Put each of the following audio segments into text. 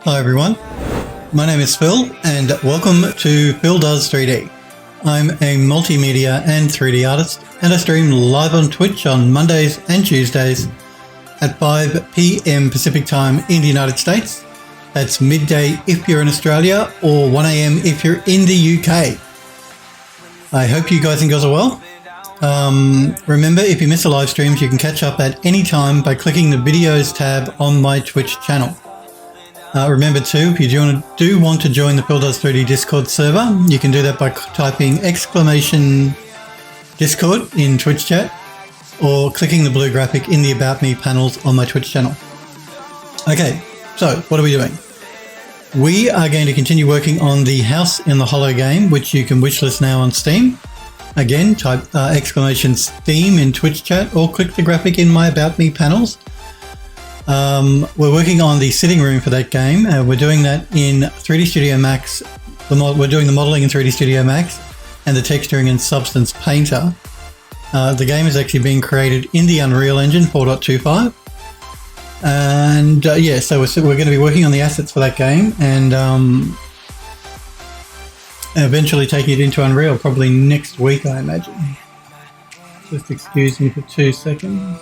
Hi everyone, my name is Phil and welcome to Phil Does 3D. I'm a multimedia and 3D artist and I stream live on Twitch on Mondays and Tuesdays at 5 PM Pacific time in the United States. That's midday if you're in Australia or 1 AM if you're in the UK. I hope you guys and girls are well. Remember, if you miss the live streams, you can catch up at any time by clicking the videos tab on my Twitch channel. Remember too, if you do want to join the Phil Does 3D Discord server, you can do that by typing !Discord in Twitch chat or clicking the blue graphic in the About Me panels on my Twitch channel. Okay, so what are we doing? We are going to continue working on the House in the Hollow game, which you can wishlist now on Steam. Again, type !Steam in Twitch chat or click the graphic in my About Me panels. We're working on the sitting room for that game. We're doing that in 3D Studio Max. We're doing the modeling in 3D Studio Max and the texturing in Substance Painter. The game is actually being created in the Unreal Engine 4.25. And yeah, so we're going to be working on the assets for that game and eventually taking it into Unreal probably next week, I imagine. Just excuse me for 2 seconds.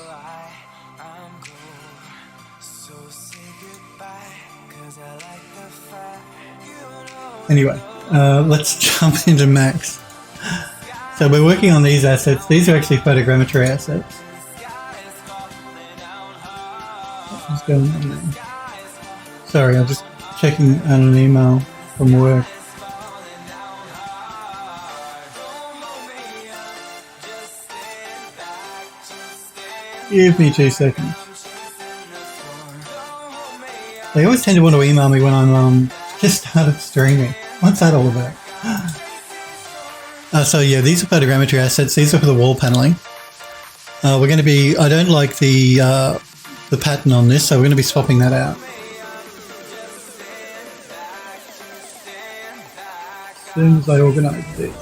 Anyway, let's jump into Max. So we're working on these assets. These are actually photogrammetry assets. What's going on there? Sorry, I'm just checking an email from work. Give me 2 seconds. They always tend to want to email me when I'm just started streaming. What's that all about? So yeah, these are photogrammetry assets. These are for the wall paneling. We're going to be, I don't like the pattern on this, so we're going to be swapping that out. As soon as I organise this.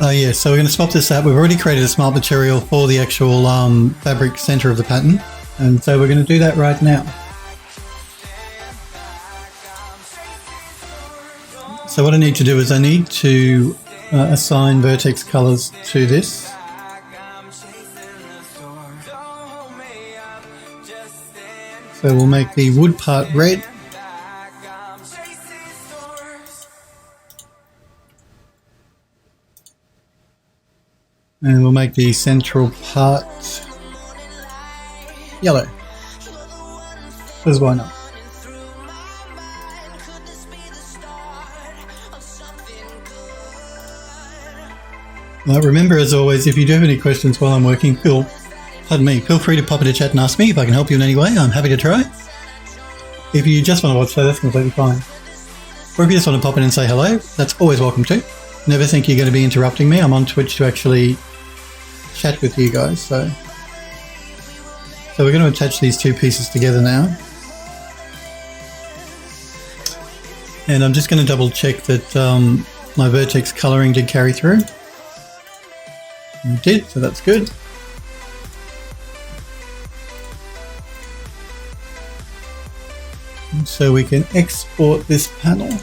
Yeah, so we're going to swap this out. We've already created a smart material for the actual fabric center of the pattern, and so we're going to do that right now. So what I need to do is I need to assign vertex colors to this. So we'll make the wood part red. And we'll make the central part yellow. Because why not? Remember, as always, if you do have any questions while I'm working, feel free to pop into chat and ask me if I can help you in any way. I'm happy to try. If you just want to watch that, that's completely fine. Or if you just want to pop in and say hello, that's always welcome too. Never think you're going to be interrupting me. I'm on Twitch to actually chat with you guys, so we're going to attach these two pieces together now, and I'm just going to double check that my vertex coloring did carry through. It did, so that's good. And so we can export this panel.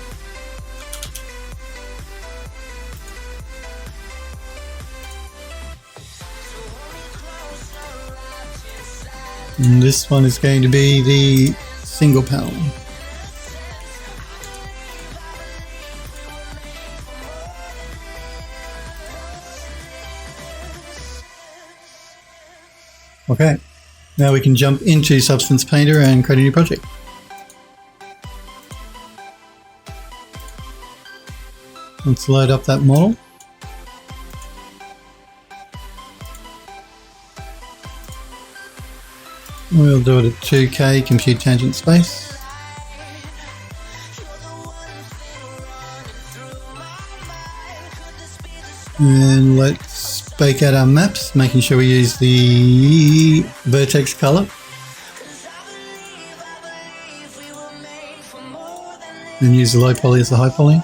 And this one is going to be the single panel. Okay, now we can jump into Substance Painter and create a new project. Let's load up that model. We'll do it at 2K compute tangent space. And let's bake out our maps, making sure we use the vertex color. and use the low poly as the high poly.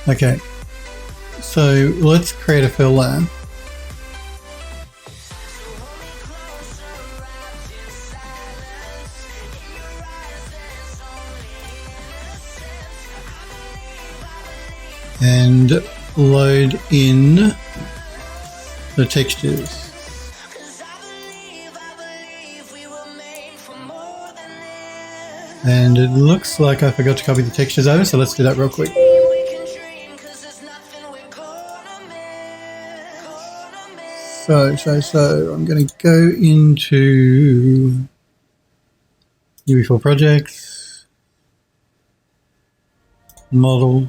Okay, so let's create a fill layer. And load in the textures. And it looks like I forgot to copy the textures over, so let's do that real quick. So I'm going to go into UE4 projects, models,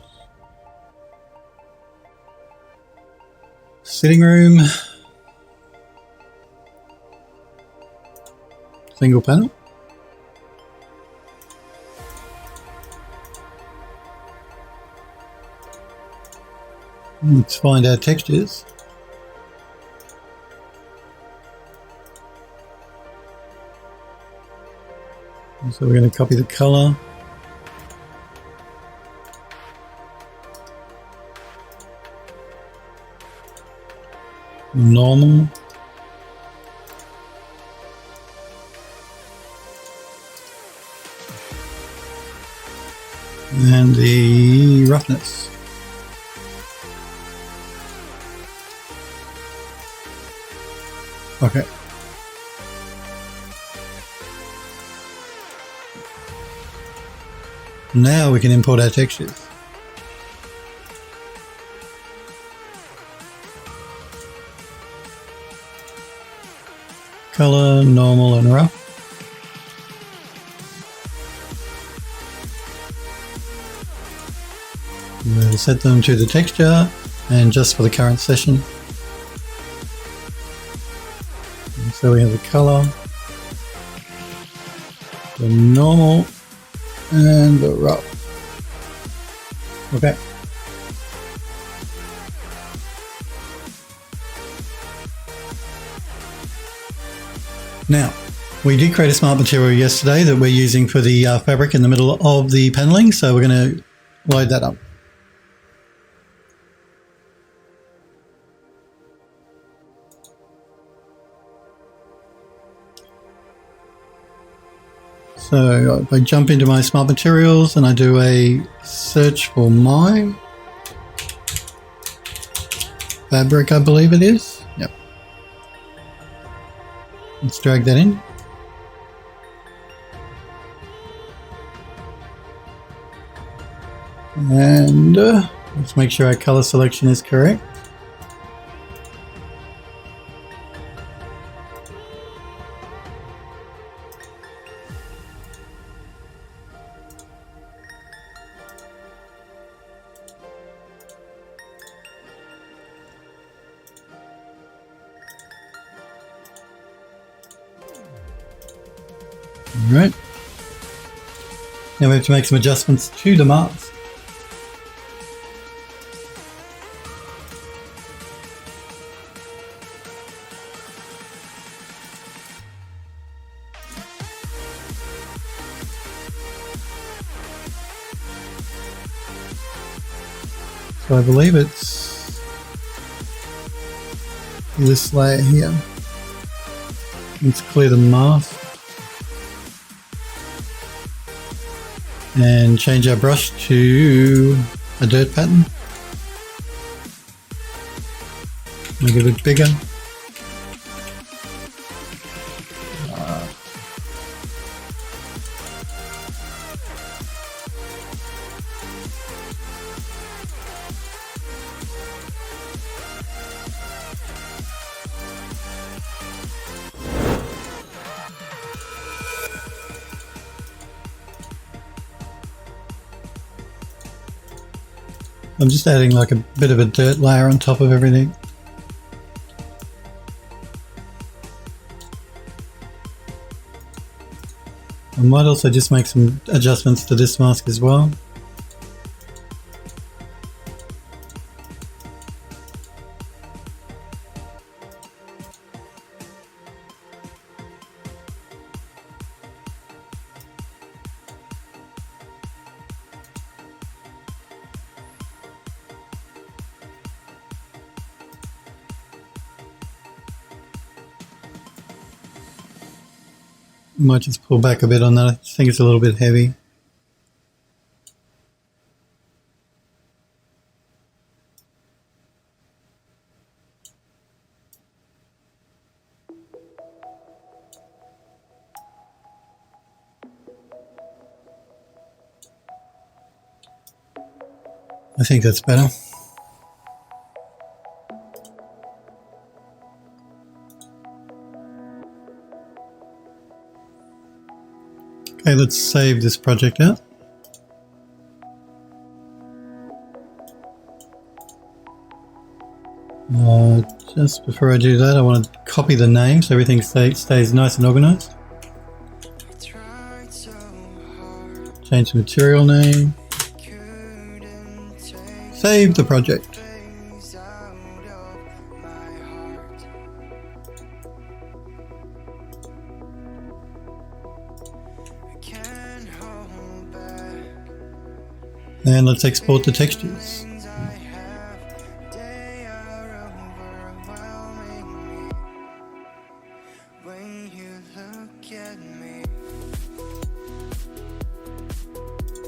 sitting room, single panel. Let's find our textures. So we're going to copy the color. Normal. And the roughness. Okay. Now we can import our textures. Color, normal and rough. We'll set them to the texture and just for the current session. And so we have the color, the normal, and the rough. Okay. Now, we did create a smart material yesterday that we're using for the fabric in the middle of the paneling, so we're going to load that up. So if I jump into my smart materials and I do a search for my fabric, I believe it is. Yep. Let's drag that in. And let's make sure our color selection is correct. Alright. Now we have to make some adjustments to the mask. So I believe it's this layer here. Let's clear the mask. And change our brush to a dirt pattern. Make it a bit bigger. I'm just adding like a bit of a dirt layer on top of everything. I might also just make some adjustments to this mask as well. Might just pull back a bit on that. I think it's a little bit heavy. I think that's better. Okay, let's save this project out. Just before I do that, I want to copy the name so everything stays nice and organized. Change the material name. Save the project. And let's export the textures.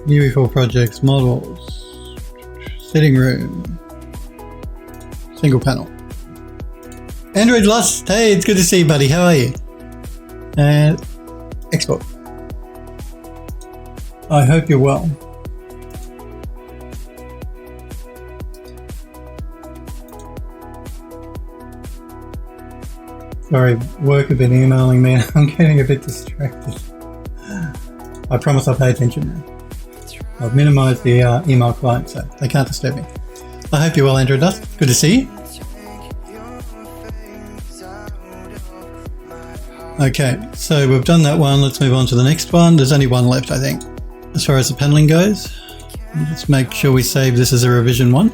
UE4 projects, models, sitting room, single panel. Android Lust, hey, it's good to see you, buddy. How are you? And export. I hope you're well. Sorry, work have been emailing me and I'm getting a bit distracted. I promise I'll pay attention now. I've minimized the email client so they can't disturb me. I hope you're well, Andrew Dust. Good to see you. Okay, so we've done that one. Let's move on to the next one. There's only one left, I think. As far as the paneling goes, let's make sure we save this as a revision 1.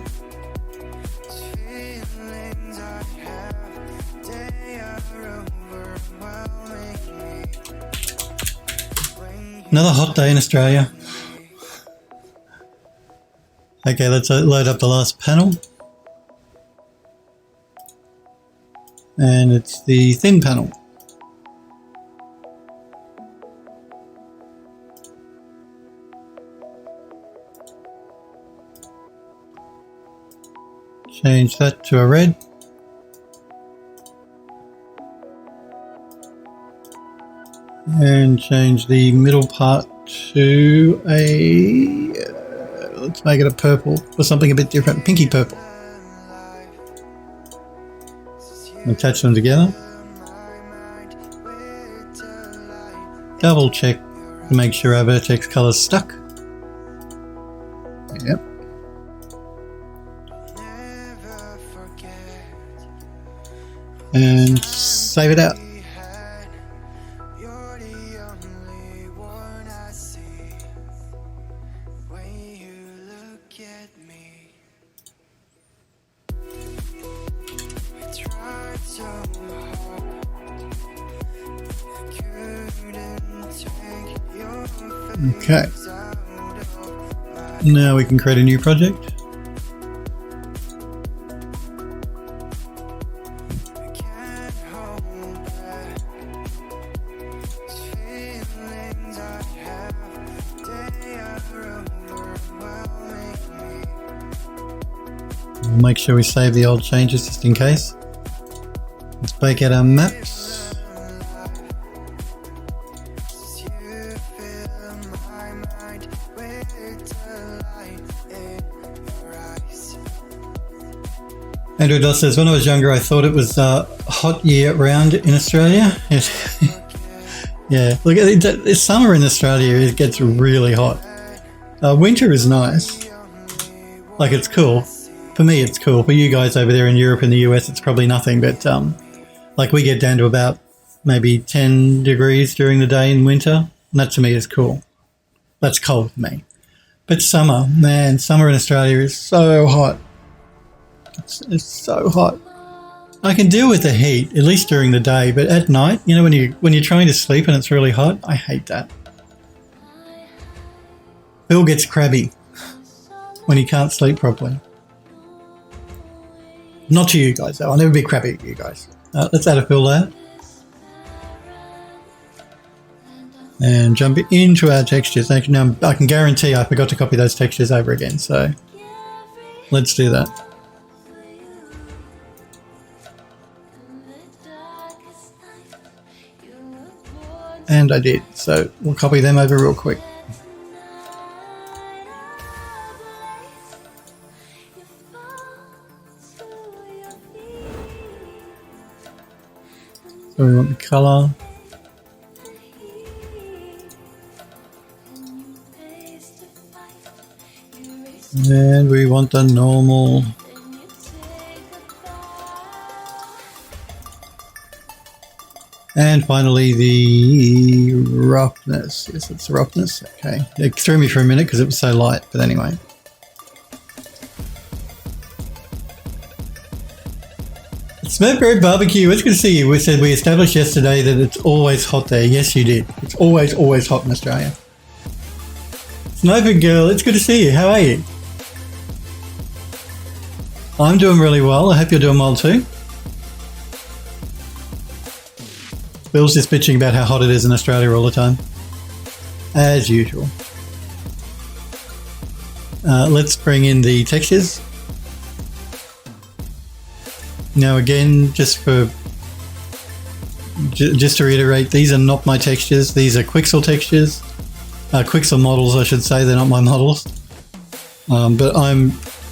Another hot day in Australia. Okay, let's load up the last panel. And it's the thin panel. Change that to a red. And change the middle part to a, let's make it a purple or something a bit different, pinky purple. Attach them together. Double check to make sure our vertex color's stuck. Yep. And save it out. Okay, now we can create a new project. We'll make sure we save the old changes just in case. Let's break out our maps. Andrew Doss says, when I was younger, I thought it was hot year round in Australia. Yeah, look, it's summer in Australia, it gets really hot. Winter is nice. Like, it's cool. For me, it's cool. For you guys over there in Europe and the US, it's probably nothing. But, like, we get down to about maybe 10 degrees during the day in winter. And that, to me, is cool. That's cold for me. But summer, man, summer in Australia is so hot. It's so hot. I can deal with the heat, at least during the day. But at night, you know, when you're trying to sleep and it's really hot, I hate that. Phil gets crabby when he can't sleep properly. Not to you guys, though. I'll never be crabby at you guys. Let's add a fill there. And jump into our textures. Now, I can guarantee I forgot to copy those textures over again, so let's do that. And I did, so we'll copy them over real quick. So we want the colour. And we want the normal. And finally the roughness. Yes, it's roughness. Okay. It threw me for a minute because it was so light, but anyway. Smurfberry Barbecue, it's good to see you. We said we established yesterday that it's always hot there. Yes, you did. It's always hot in Australia. Sniper Girl, it's good to see you. How are you? I'm doing really well. I hope you're doing well too. Bill's just bitching about how hot it is in Australia all the time. As usual. Let's bring in the textures. Now again, just to reiterate, these are not my textures. These are Quixel textures. Quixel models, I should say. They're not my models. But I'm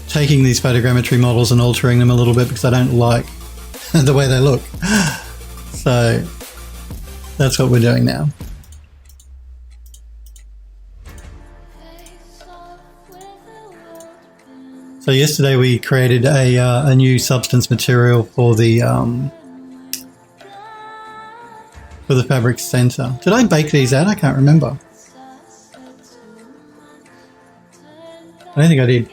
taking these photogrammetry models and altering them a little bit because I don't like the way they look. So that's what we're doing now. So yesterday we created a new substance material for the fabric center. Did I bake these out? I can't remember. I don't think I did.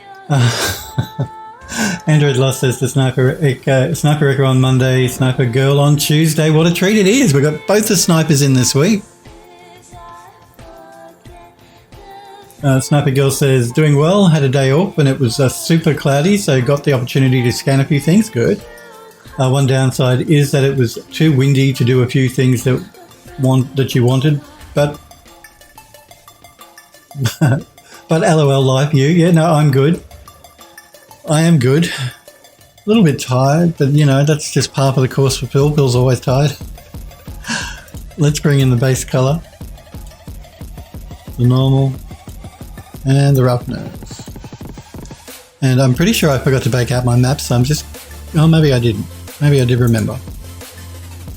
Android Lost says the Sniper Echo on Monday, Sniper Girl on Tuesday. What a treat it is. We've got both the snipers in this week. Sniper Girl says, doing well, had a day off and it was super cloudy, so got the opportunity to scan a few things. Good. One downside is that it was too windy to do a few things that you wanted, but LOL life, you. Yeah, no, I'm good. I am good. A little bit tired, but you know, that's just part of the course for Phil. Phil's always tired. Let's bring in the base color. The normal. And the roughness. And I'm pretty sure I forgot to bake out my maps, so I'm just... Oh, maybe I didn't. Maybe I did remember.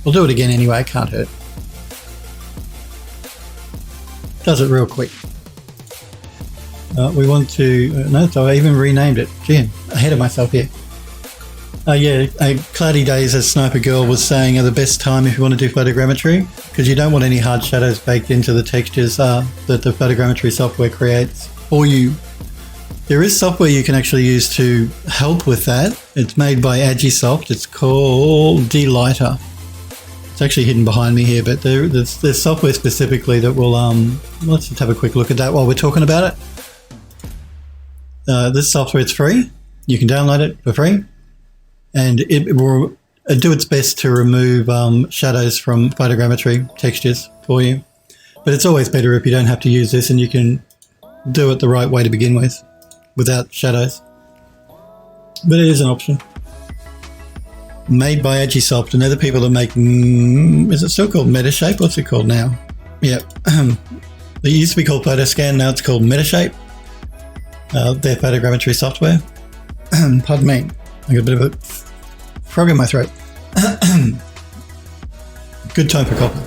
We'll do it again anyway, it can't hurt. Does it real quick. We want to... no, so I even renamed it. Gee, I'm ahead of myself here. Yeah, cloudy days, as Sniper Girl was saying, are the best time if you want to do photogrammetry, because you don't want any hard shadows baked into the textures that the photogrammetry software creates for you. There is software you can actually use to help with that. It's made by Agisoft. It's called D-Lighter. It's actually hidden behind me here, but there's software specifically that will... let's just have a quick look at that while we're talking about it. This software is free. You can download it for free. And it will do its best to remove shadows from photogrammetry textures for you. But it's always better if you don't have to use this and you can do it the right way to begin with, without shadows. But it is an option. Made by Agisoft, and they're the people that make... is it still called Metashape? What's it called now? Yeah. It used to be called Photoscan, now it's called Metashape. Their photogrammetry software. Pardon me. I got a bit of a frog in my throat. Good time for coffee.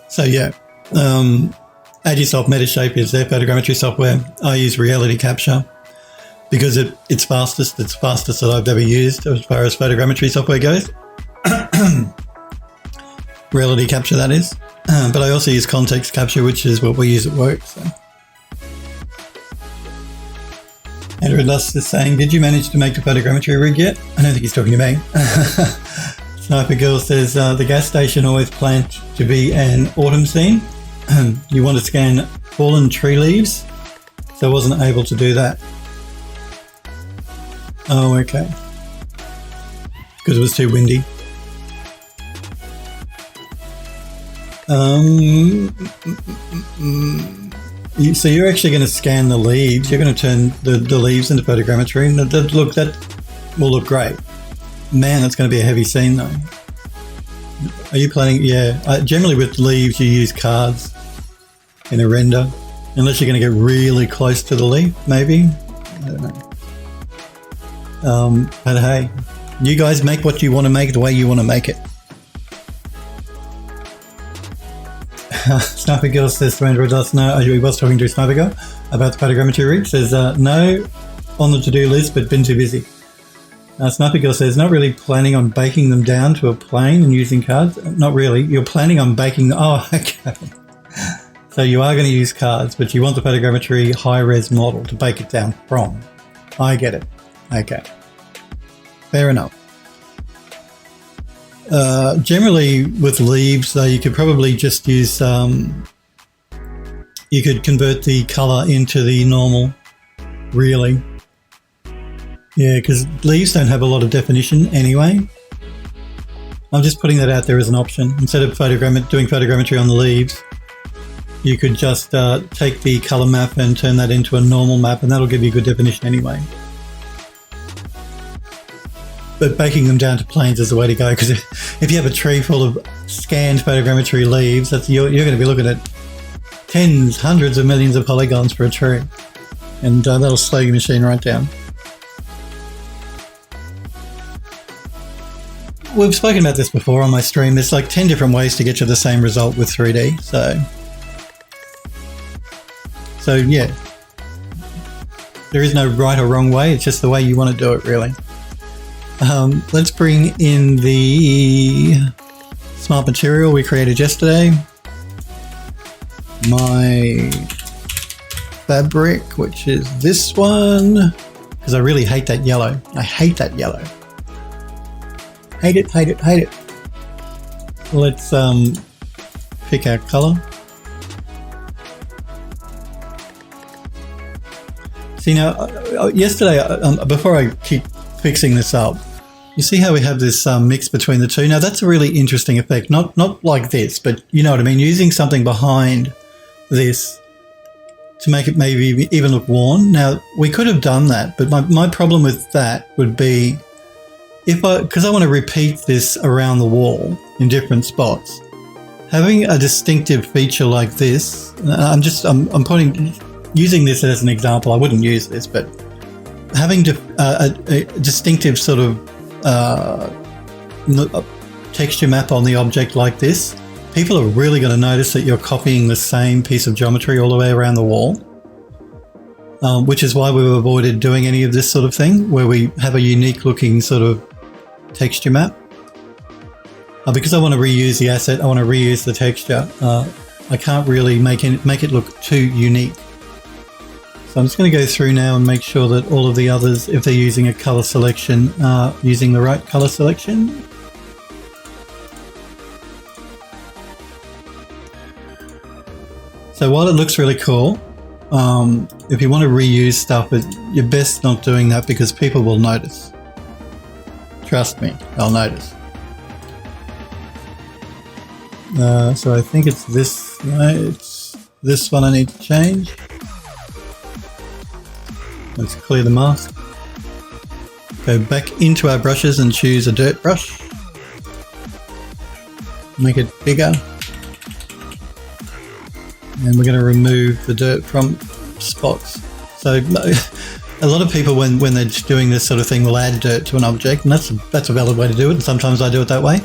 So yeah, Add Yourself Metashape is their photogrammetry software. I use Reality Capture because it's fastest. It's the fastest that I've ever used as far as photogrammetry software goes. Reality Capture, that is. But I also use Context Capture, which is what we use at work. So. Andrew Lust is saying, did you manage to make the photogrammetry rig yet? I don't think he's talking to me. Sniper Girl says, the gas station always planned to be an autumn scene. You want to scan fallen tree leaves? So I wasn't able to do that. Oh, okay. Because it was too windy. So you're actually going to scan the leaves. You're going to turn the leaves into photogrammetry. That will look great. Man, that's going to be a heavy scene though. Are you planning? Yeah. Generally with leaves, you use cards in a render. Unless you're going to get really close to the leaf, maybe. I don't know. But hey, you guys make what you want to make the way you want to make it. Sniper Girl says to Android Dust, no, he was talking to Sniper Girl about the photogrammetry rig. Says, no, on the to-do list, but been too busy. Sniper Girl says, not really planning on baking them down to a plane and using cards. Not really. You're planning on baking them. Oh, okay. So you are going to use cards, but you want the photogrammetry high-res model to bake it down from. I get it. Okay. Fair enough. Generally with leaves though, you could probably just use, you could convert the color into the normal, really. Yeah, because leaves don't have a lot of definition anyway. I'm just putting that out there as an option. Instead of doing photogrammetry on the leaves, you could just take the color map and turn that into a normal map, and that'll give you good definition anyway. But baking them down to planes is the way to go, because if you have a tree full of scanned photogrammetry leaves, you're going to be looking at tens, hundreds of millions of polygons for a tree, and that'll slow your machine right down. We've spoken about this before on my stream. There's like 10 different ways to get you the same result with 3D. So yeah, there is no right or wrong way. It's just the way you want to do it, really. Let's bring in the smart material we created yesterday. My fabric, which is this one, because I really hate that yellow. I hate that yellow. Hate it, hate it, hate it. Let's pick our color. See now, yesterday, before I keep fixing this up, you see how we have this mix between the two? Now that's a really interesting effect, not like this, but you know what I mean, using something behind this to make it maybe even look worn. Now we could have done that, but my problem with that would be, because I want to repeat this around the wall in different spots, having a distinctive feature like this, I'm using this as an example. I wouldn't use this, but having a distinctive sort of texture map on the object like this, people are really going to notice that you're copying the same piece of geometry all the way around the wall, which is why we've avoided doing any of this sort of thing where we have a unique looking sort of texture map. Because I want to reuse the asset, I want to reuse the texture, I can't really make it look too unique. So I'm just going to go through now and make sure that all of the others, if they're using a color selection, are using the right color selection. So while it looks really cool, if you want to reuse stuff, you're best not doing that because people will notice. Trust me, they'll notice. So I think it's this, it's this one I need to change. Let's clear the mask. Go back into our brushes and choose a dirt brush. Make it bigger. And we're going to remove the dirt from spots. So a lot of people when they're doing this sort of thing will add dirt to an object, and that's a valid way to do it, and sometimes I do it that way.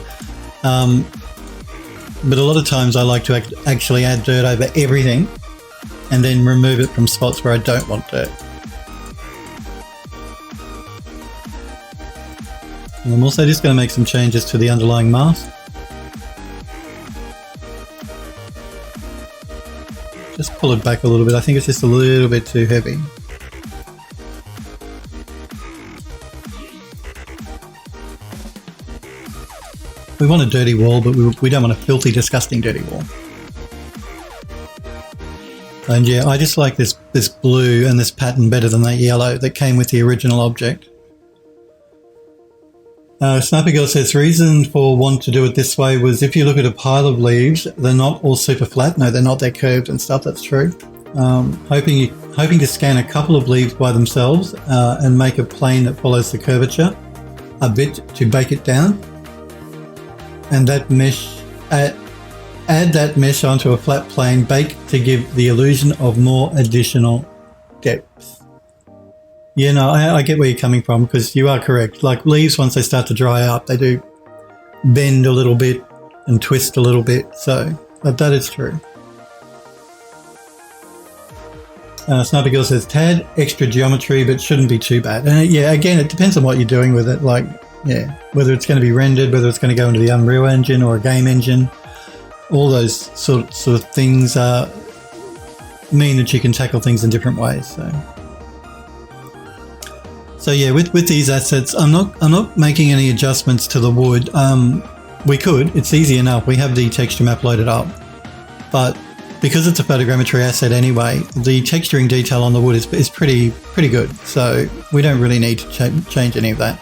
But a lot of times I like to actually add dirt over everything and then remove it from spots where I don't want dirt. And I'm also just going to make some changes to the underlying mask. Just pull it back a little bit. I think it's just a little bit too heavy. We want a dirty wall, but we don't want a filthy, disgusting dirty wall. And yeah, I just like this blue and this pattern better than that yellow that came with the original object. Sniper Girl says, reason for want to do it this way was if you look at a pile of leaves, they're not all super flat. No, they're not. They're curved and stuff. That's true. Hoping to scan a couple of leaves by themselves and make a plane that follows the curvature a bit to bake it down. And that mesh, add that mesh onto a flat plane, bake to give the illusion of more additional depth. Yeah, no, I get where you're coming from, because you are correct. Like leaves, once they start to dry up, they do bend a little bit and twist a little bit. So that is true. Sniper Girl says, tad extra geometry, but shouldn't be too bad. And yeah, again, it depends on what you're doing with it. Like, yeah, whether it's going to be rendered, whether it's going to go into the Unreal Engine or a game engine, all those sort of things mean that you can tackle things in different ways. So yeah, with these assets, I'm not making any adjustments to the wood. We could. It's easy enough. We have the texture map loaded up, but because it's a photogrammetry asset anyway, the texturing detail on the wood is pretty good. So we don't really need to change any of that.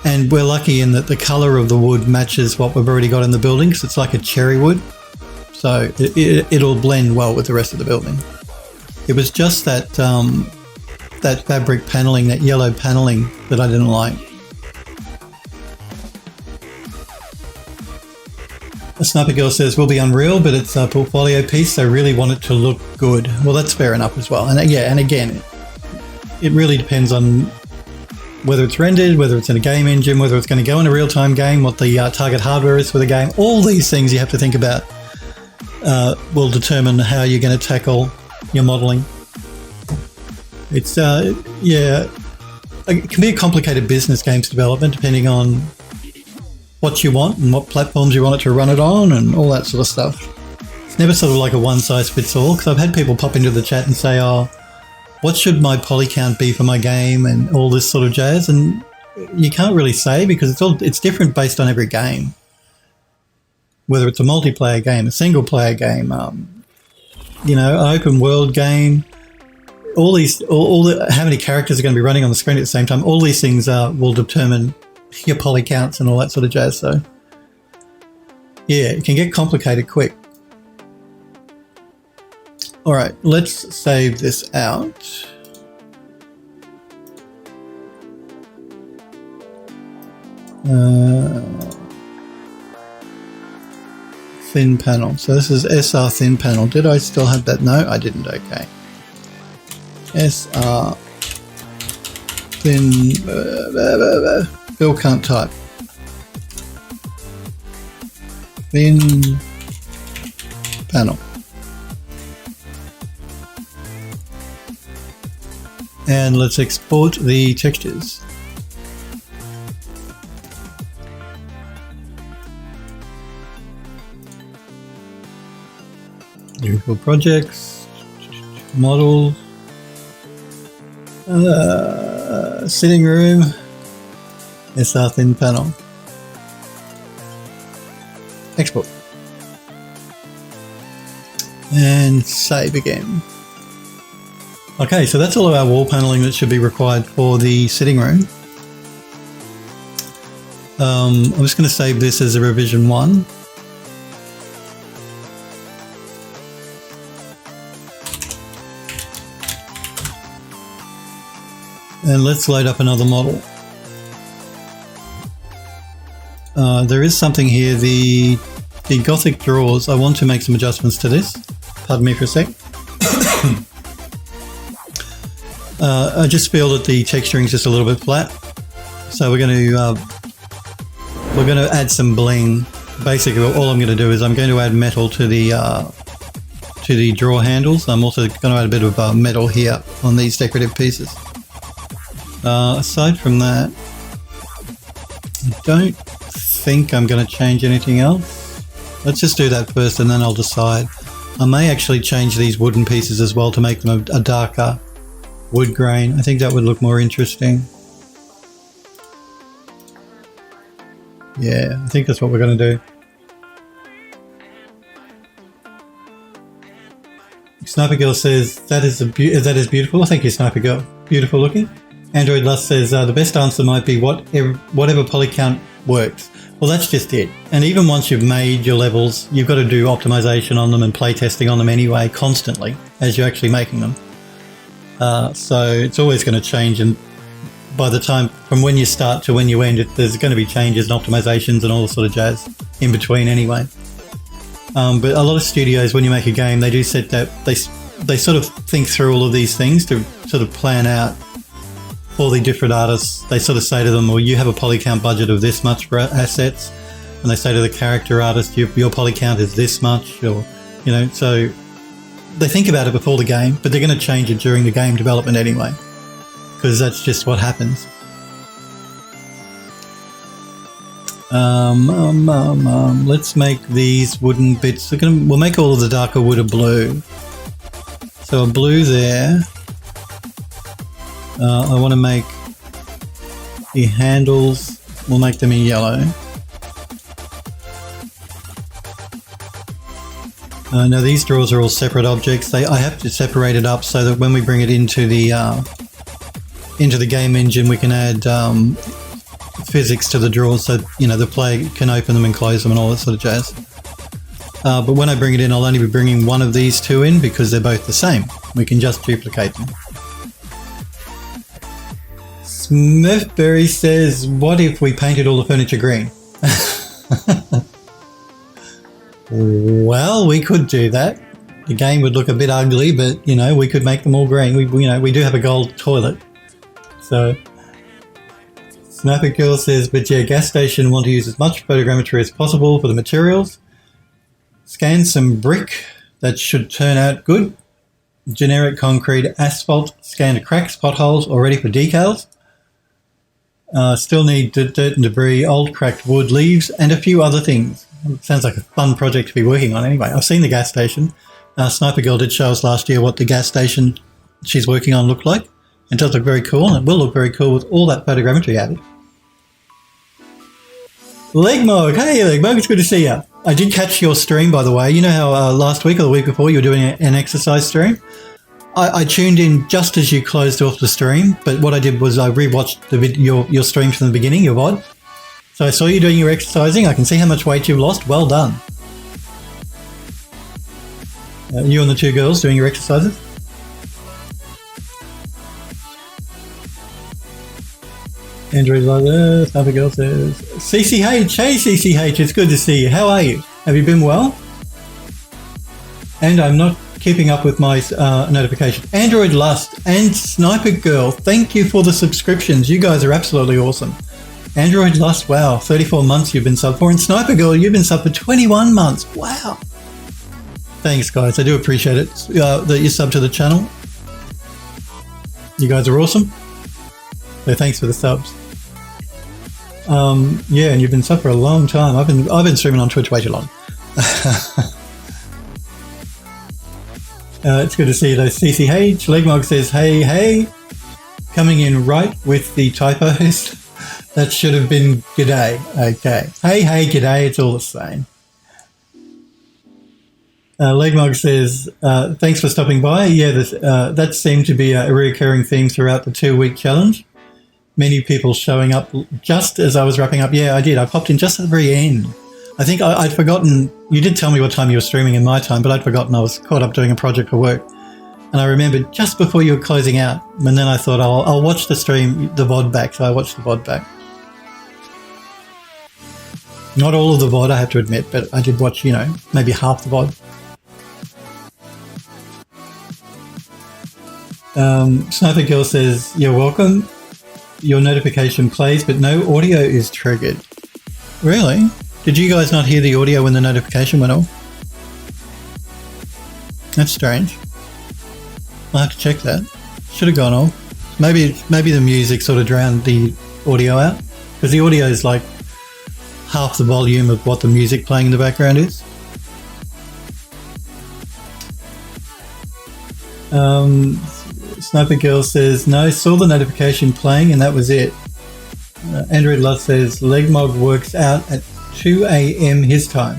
And we're lucky in that the color of the wood matches what we've already got in the building, because it's like a cherry wood. So it'll blend well with the rest of the building. It was just that that fabric paneling, that yellow paneling, that I didn't like. A Sniper Girl says, will be Unreal, but it's a portfolio piece, so really want it to look good. Well, that's fair enough as well. And yeah, and again, it really depends on whether it's rendered, whether it's in a game engine, whether it's going to go in a real-time game, what the target hardware is for the game. All these things you have to think about will determine how you're going to tackle your modeling. It's, yeah, it can be a complicated business, games development, depending on what you want and what platforms you want it to run it on and all that sort of stuff. It's never sort of like a one-size-fits-all, because I've had people pop into the chat and say, oh, what should my poly count be for my game and all this sort of jazz, and you can't really say, because it's different based on every game. Whether it's a multiplayer game, a single player game, you know, an open world game, all how many characters are going to be running on the screen at the same time, all these things will determine your poly counts and all that sort of jazz. So yeah, it can get complicated quick. All right, let's save this out. Thin panel. So this is SR thin panel. Did I still have that? No, I didn't. Okay. SR thin. Bill can't type. Thin panel. And let's export the textures. Vehicle projects, models, sitting room, SR thin panel. Export. And save again. Okay, so that's all of our wall paneling that should be required for the sitting room. I'm just going to save this as a revision 1. And let's load up another model. There is something here, the Gothic Drawers. I want to make some adjustments to this. Pardon me for a sec. I just feel that the texturing is just a little bit flat, so we're going to add some bling. Basically, all I'm going to do is I'm going to add metal to the to the drawer handles. I'm also going to add a bit of metal here on these decorative pieces. Aside from that, I don't think I'm going to change anything else. Let's just do that first and then I'll decide. I may actually change these wooden pieces as well to make them a darker wood grain. I think that would look more interesting. Yeah, I think that's what we're going to do. Sniper Girl says, that is beautiful. Thank you, Sniper Girl. Beautiful looking. Android Lust says, the best answer might be whatever poly count works. Well, that's just it. And even once you've made your levels, you've got to do optimization on them and play testing on them anyway, constantly, as you're actually making them. So it's always going to change. And by the time, from when you start to when you end, there's going to be changes and optimizations and all the sort of jazz in between anyway. But a lot of studios, when you make a game, they do set that, they sort of think through all of these things to sort of plan out for the different artists. They sort of say to them, well, you have a poly count budget of this much for assets. And they say to the character artist, your poly count is this much, or, you know, so they think about it before the game, but they're going to change it during the game development anyway, because that's just what happens. Let's make these wooden bits. We'll make all of the darker wood a blue. So a blue there. I want to make the handles, we'll make them in yellow. Now these drawers are all separate objects. I have to separate it up so that when we bring it into the game engine, we can add physics to the drawers, so you know the player can open them and close them and all that sort of jazz. But when I bring it in, I'll only be bringing one of these two in because they're both the same. We can just duplicate them. Smurfberry says, what if we painted all the furniture green? Well, we could do that. The game would look a bit ugly, but you know, we could make them all green. We do have a gold toilet. So Sniper Girl says, but yeah, gas station want to use as much photogrammetry as possible for the materials. Scan some brick, that should turn out good. Generic concrete, asphalt, scan cracks, potholes, or ready for decals. Still need dirt and debris, old cracked wood, leaves, and a few other things. Sounds like a fun project to be working on anyway. I've seen the gas station. Sniper Girl did show us last year what the gas station she's working on looked like. It does look very cool, and it will look very cool with all that photogrammetry added. Legmog, hey Legmog, it's good to see you. I did catch your stream, by the way. You know how last week or the week before you were doing an exercise stream? I tuned in just as you closed off the stream, but what I did was I rewatched your stream from the beginning, your VOD. So I saw you doing your exercising. I can see how much weight you've lost. Well done. You and the two girls doing your exercises? Android Lover, Sniper Girl says, CCH, hey CCH, it's good to see you. How are you? Have you been well? And I'm not keeping up with my notification. Android Lust and Sniper Girl, thank you for the subscriptions. You guys are absolutely awesome. Android Lust, wow, 34 months you've been subbed for. And Sniper Girl, you've been subbed for 21 months. Wow. Thanks, guys. I do appreciate it that you sub to the channel. You guys are awesome. So thanks for the subs. Yeah, and you've been subbed for a long time. I've been streaming on Twitch way too long. It's good to see you though. CCH Legmog says, hey, coming in right with the typos. That should have been g'day. Okay. Hey, g'day. It's all the same. Legmog says, thanks for stopping by. Yeah, that seemed to be a recurring theme throughout the 2-week challenge. Many people showing up just as I was wrapping up. Yeah, I did. I popped in just at the very end. I think I'd forgotten. You did tell me what time you were streaming in my time, but I'd forgotten I was caught up doing a project for work. And I remembered just before you were closing out. And then I thought, I'll watch the stream, the VOD back. So I watched the VOD back. Not all of the VOD, I have to admit, but I did watch, maybe half the VOD. Sniper Girl says, you're welcome. Your notification plays, but no audio is triggered. Really? Did you guys not hear the audio when the notification went off? That's strange. I'll have to check that. Should have gone off. Maybe the music sort of drowned the audio out, because the audio is like half the volume of what the music playing in the background is. Sniper Girl says, no, saw the notification playing and that was it. Android Love says, Legmog works out at 2 a.m. his time.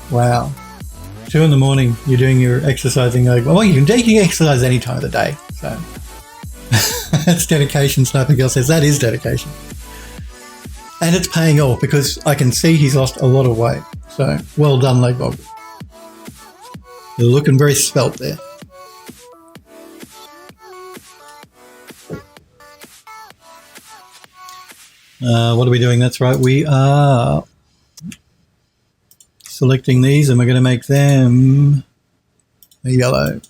Wow. 2 in the morning, you're doing your exercising. Like, well, you can exercise any time of the day. So that's dedication, Sniper Girl says. That is dedication. And it's paying off because I can see he's lost a lot of weight. So well done, Legmog. You're looking very svelte there. What are we doing? That's right. We are selecting these and we're going to make them a yellow.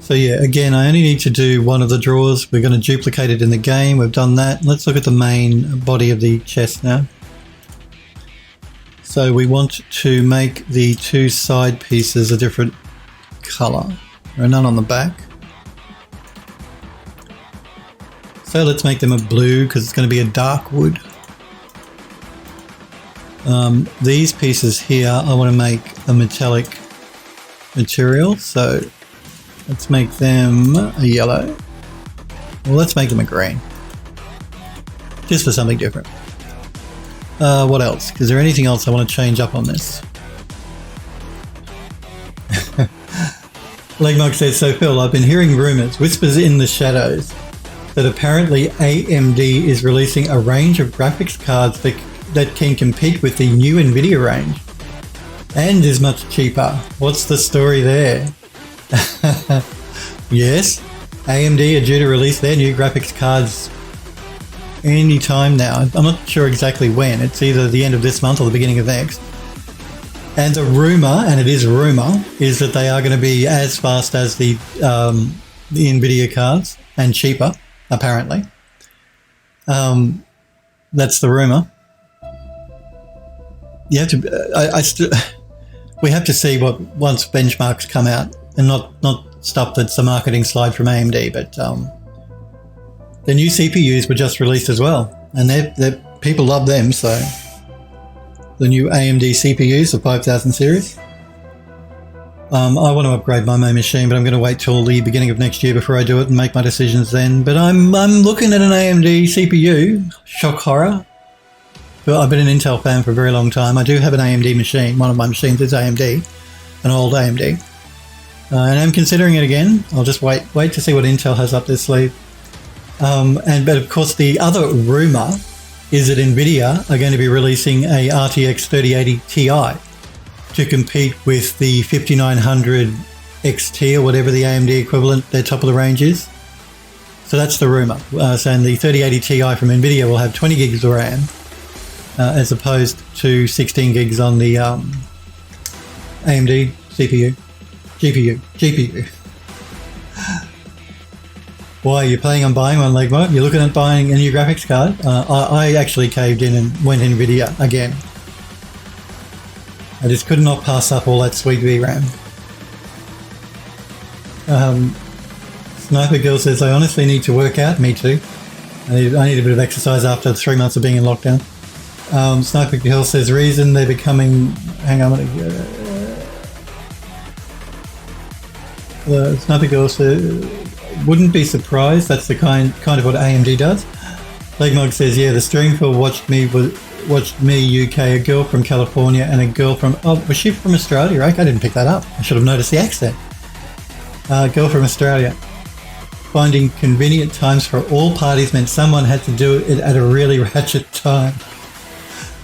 So yeah, again, I only need to do one of the drawers. We're going to duplicate it in the game. We've done that. Let's look at the main body of the chest now. So we want to make the 2 side pieces a different color. There are none on the back. So let's make them a blue because it's going to be a dark wood. These pieces here, I want to make a metallic material. So let's make them a yellow. Well, let's make them a green. Just for something different. What else? Is there anything else I want to change up on this? Legmog says, so Phil, I've been hearing rumours, whispers in the shadows, that apparently AMD is releasing a range of graphics cards that can compete with the new Nvidia range and is much cheaper. What's the story there? Yes, AMD are due to release their new graphics cards any time now. I'm not sure exactly when. It's either the end of this month or the beginning of next. And the rumour, and it is rumour, is that they are going to be as fast as the Nvidia cards and cheaper, apparently. That's the rumour. You have to. We have to see what once benchmarks come out, and not stuff that's a marketing slide from AMD, but. The new CPUs were just released as well, and they're people love them. So the new AMD CPUs, the 5000 series. I want to upgrade my main machine, but I'm going to wait till the beginning of next year before I do it and make my decisions then. But I'm looking at an AMD CPU. Shock horror. But I've been an Intel fan for a very long time. I do have an AMD machine. One of my machines is AMD, an old AMD, and I'm considering it again. I'll just wait to see what Intel has up their sleeve. But of course the other rumour is that Nvidia are going to be releasing a RTX 3080 Ti to compete with the 5900 XT or whatever the AMD equivalent, their top of the range is. So that's the rumour, saying the 3080 Ti from Nvidia will have 20 gigs of RAM as opposed to 16 gigs on the AMD GPU. Why, you're planning on buying one, Legmo? You're looking at buying a new graphics card? I actually caved in and went Nvidia again. I just could not pass up all that sweet VRAM. Sniper Girl says, I honestly need to work out. Me too. I need a bit of exercise after 3 months of being in lockdown. Sniper Girl says, reason they're becoming... Hang on, Sniper Girl says... Wouldn't be surprised. That's the kind of what AMD does. Legmog says, yeah, the stream for Watched Me UK, a girl from California and a girl from... Oh, was she from Australia? Right? I didn't pick that up. I should have noticed the accent. Girl from Australia. Finding convenient times for all parties meant someone had to do it at a really ratchet time.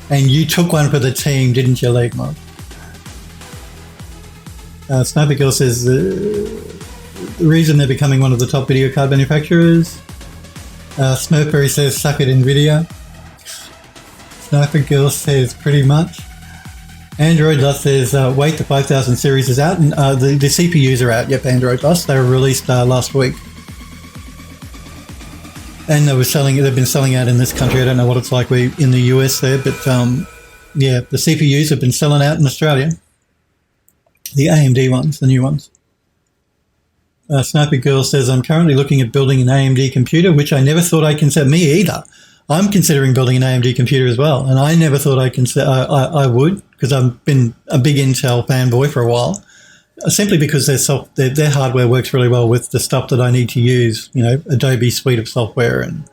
And you took one for the team, didn't you, Legmog? Sniper Girl says... the reason they're becoming one of the top video card manufacturers. Smurfberry says, suck it, Nvidia. Sniper Girl says, pretty much. Android Bus says, wait, the 5000 series is out. And the CPUs are out. Yep, Android Bus. They were released last week. And they've been selling out in this country. I don't know what it's like in the US there, but yeah, the CPUs have been selling out in Australia. The AMD ones, the new ones. Sniper Girl says, I'm currently looking at building an AMD computer, which I never thought I'd consider. Me either. I'm considering building an AMD computer as well, and I never thought I would, because I've been a big Intel fanboy for a while, simply because their hardware works really well with the stuff that I need to use, Adobe suite of software and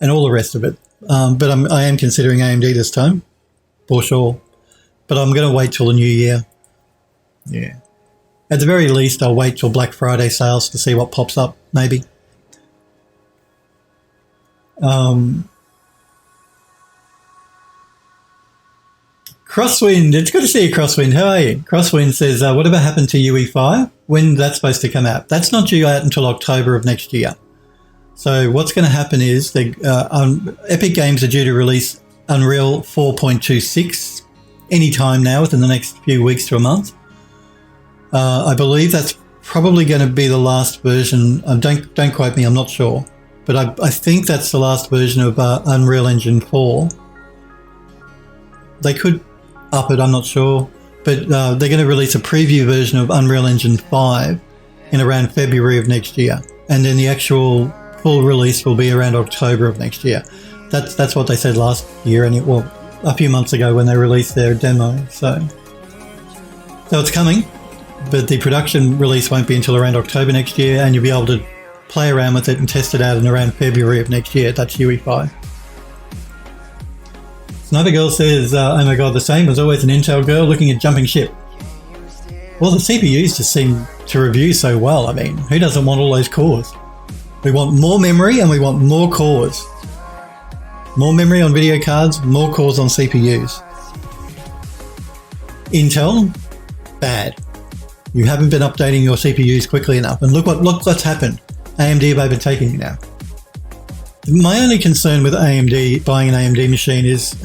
all the rest of it. But I am considering AMD this time, for sure. But I'm going to wait till the new year. Yeah. At the very least, I'll wait till Black Friday sales to see what pops up, maybe. Crosswind, it's good to see you, Crosswind. How are you? Crosswind says, whatever happened to UE4? When that's supposed to come out? That's not due out until October of next year. So what's going to happen is Epic Games are due to release Unreal 4.26 anytime now within the next few weeks to a month. I believe that's probably going to be the last version. Don't quote me, I'm not sure. But I think that's the last version of Unreal Engine 4. They could up it, I'm not sure. But they're going to release a preview version of Unreal Engine 5 in around February of next year. And then the actual full release will be around October of next year. That's what they said last year, and a few months ago when they released their demo. So it's coming. But the production release won't be until around October next year, and you'll be able to play around with it and test it out in around February of next year. That's UE5. Sniper Girl says, oh my god, the same as always, an Intel girl looking at jumping ship. Well, the CPUs just seem to review so well. I mean, who doesn't want all those cores? We want more memory and we want more cores. More memory on video cards, more cores on CPUs. Intel, bad. You haven't been updating your CPUs quickly enough. And look what's happened. AMD have overtaken you now. My only concern with AMD, buying an AMD machine, is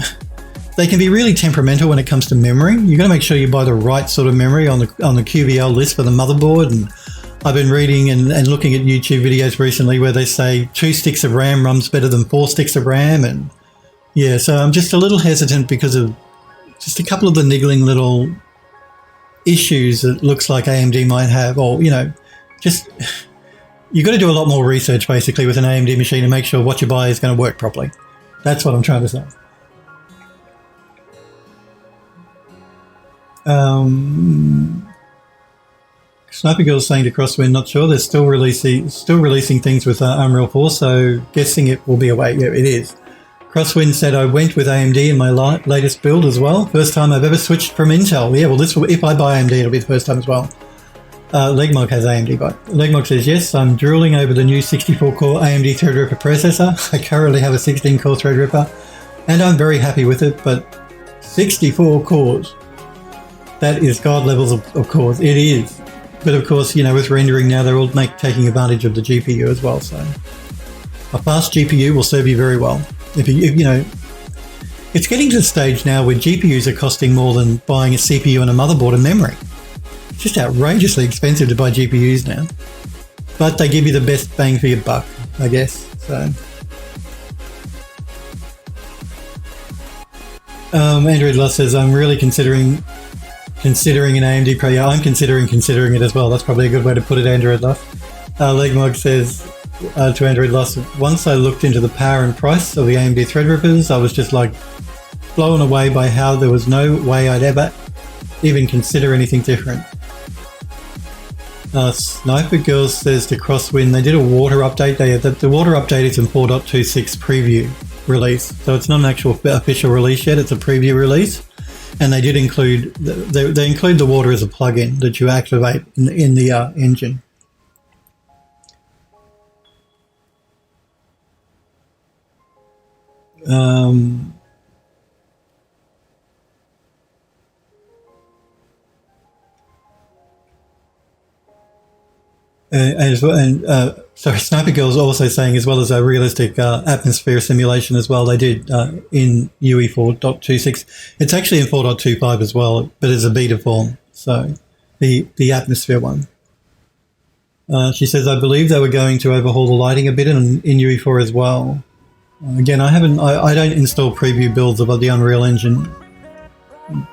they can be really temperamental when it comes to memory. You've got to make sure you buy the right sort of memory on the QVL list for the motherboard. And I've been reading and looking at YouTube videos recently where they say 2 sticks of RAM runs better than 4 sticks of RAM. And yeah, so I'm just a little hesitant because of just a couple of the niggling little issues that looks like AMD might have, or just you've got to do a lot more research basically with an AMD machine to make sure what you buy is going to work properly. That's what I'm trying to say. Sniper Girl's saying to Crosswind, not sure. They're still releasing things with Unreal 4, so guessing it will be a wait. Yeah, it is. Crosswind said, I went with AMD in my latest build as well. First time I've ever switched from Intel. Yeah, well, if I buy AMD, it'll be the first time as well. Legmog has AMD, but Legmog says, yes, I'm drooling over the new 64-core AMD Threadripper processor. I currently have a 16-core Threadripper, and I'm very happy with it, but 64 cores, that is god levels of cores. It is. But of course, with rendering now, they're all taking advantage of the GPU as well, so a fast GPU will serve you very well. If it's getting to the stage now where GPUs are costing more than buying a CPU and a motherboard and memory. It's just outrageously expensive to buy GPUs now. But they give you the best bang for your buck, I guess. So, Android Lost says, I'm really considering an AMD Pro. Yeah, I'm considering it as well. That's probably a good way to put it, Android Lost. Legmog says, to Android Lost, once I looked into the power and price of the AMD Threadrippers, I was just like blown away by how there was no way I'd ever even consider anything different. Sniper Girl says to Crosswind, they did a water update. The water update is in 4.26 preview release, so it's not an actual official release yet. It's a preview release, and they did include they include the water as a plugin that you activate in the engine. Sorry, Sniper Girl's also saying, as well as a realistic atmosphere simulation as well, they did in UE4.26. It's actually in 4.25 as well, but it's a beta form, so the atmosphere one. She says, I believe they were going to overhaul the lighting a bit in UE4 as well. Again, I don't install preview builds of the Unreal Engine.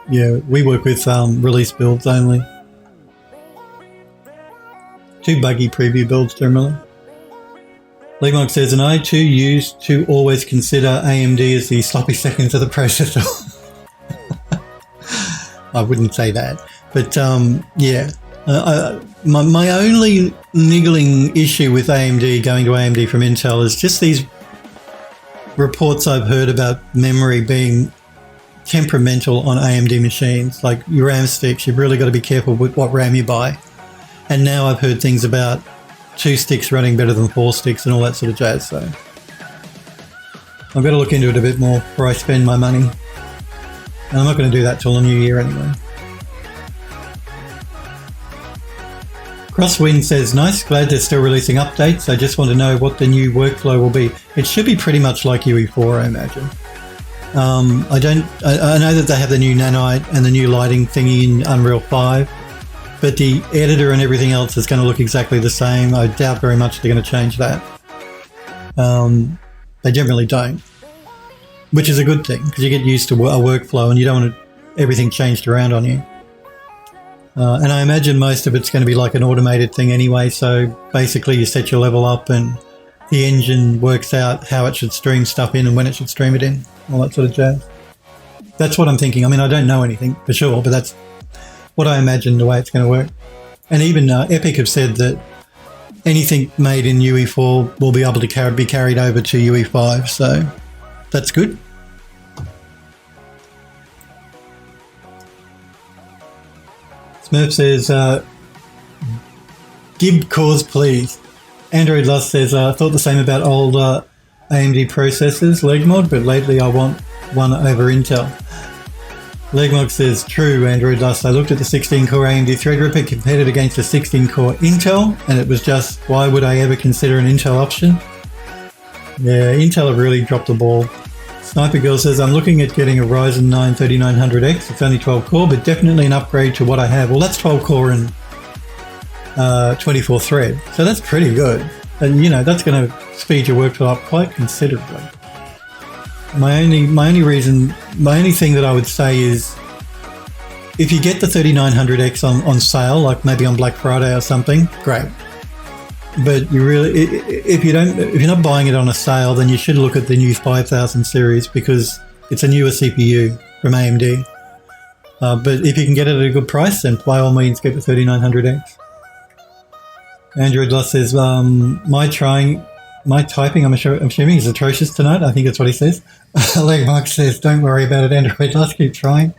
Yeah, we work with release builds only. Two buggy preview builds generally. Legmark says, and I too used to always consider AMD as the sloppy seconds of the processor. I wouldn't say that, but yeah. My only niggling issue with AMD, going to AMD from Intel, is just these reports I've heard about memory being temperamental on AMD machines. Like your RAM sticks, you've really got to be careful with what RAM you buy. And now I've heard things about 2 sticks running better than 4 sticks and all that sort of jazz. So I've got to look into it a bit more before I spend my money. And I'm not going to do that till the new year anyway. Crosswind says, nice, glad they're still releasing updates. I just want to know what the new workflow will be. It should be pretty much like UE4, I imagine. I know that they have the new nanite and the new lighting thingy in Unreal 5, but the editor and everything else is going to look exactly the same. I doubt very much they're going to change that. They generally don't, which is a good thing because you get used to a workflow and you don't want everything changed around on you. And I imagine most of it's going to be like an automated thing anyway. So basically you set your level up and the engine works out how it should stream stuff in and when it should stream it in, all that sort of jazz. That's what I'm thinking. I mean, I don't know anything for sure, but that's what I imagine the way it's going to work. And even Epic have said that anything made in UE4 will be able to be carried over to UE5. So that's good. Smurf says, Gib cause please. Android Lust says, I thought the same about old AMD processors, Legmod, but lately I want one over Intel. Legmod says, true, Android Lust. I looked at the 16-core AMD Threadripper compared it against the 16-core Intel, and it was just, why would I ever consider an Intel option? Yeah, Intel have really dropped the ball. Sniper Girl says, I'm looking at getting a Ryzen 9 3900X. It's only 12-core, but definitely an upgrade to what I have. Well, that's 12-core and 24-thread. So that's pretty good. And, you know, that's going to speed your workflow up quite considerably. My only thing that I would say is if you get the 3900X on sale, like maybe on Black Friday or something, great. But you really, if you're not buying it on a sale, then you should look at the new 5000 series because it's a newer CPU from AMD. But if you can get it at a good price, then by all means get the 3900X. Android Loss says, my typing, I'm assuming, is atrocious tonight. I think that's what he says. Legmark says, don't worry about it, Android Loss, keep trying.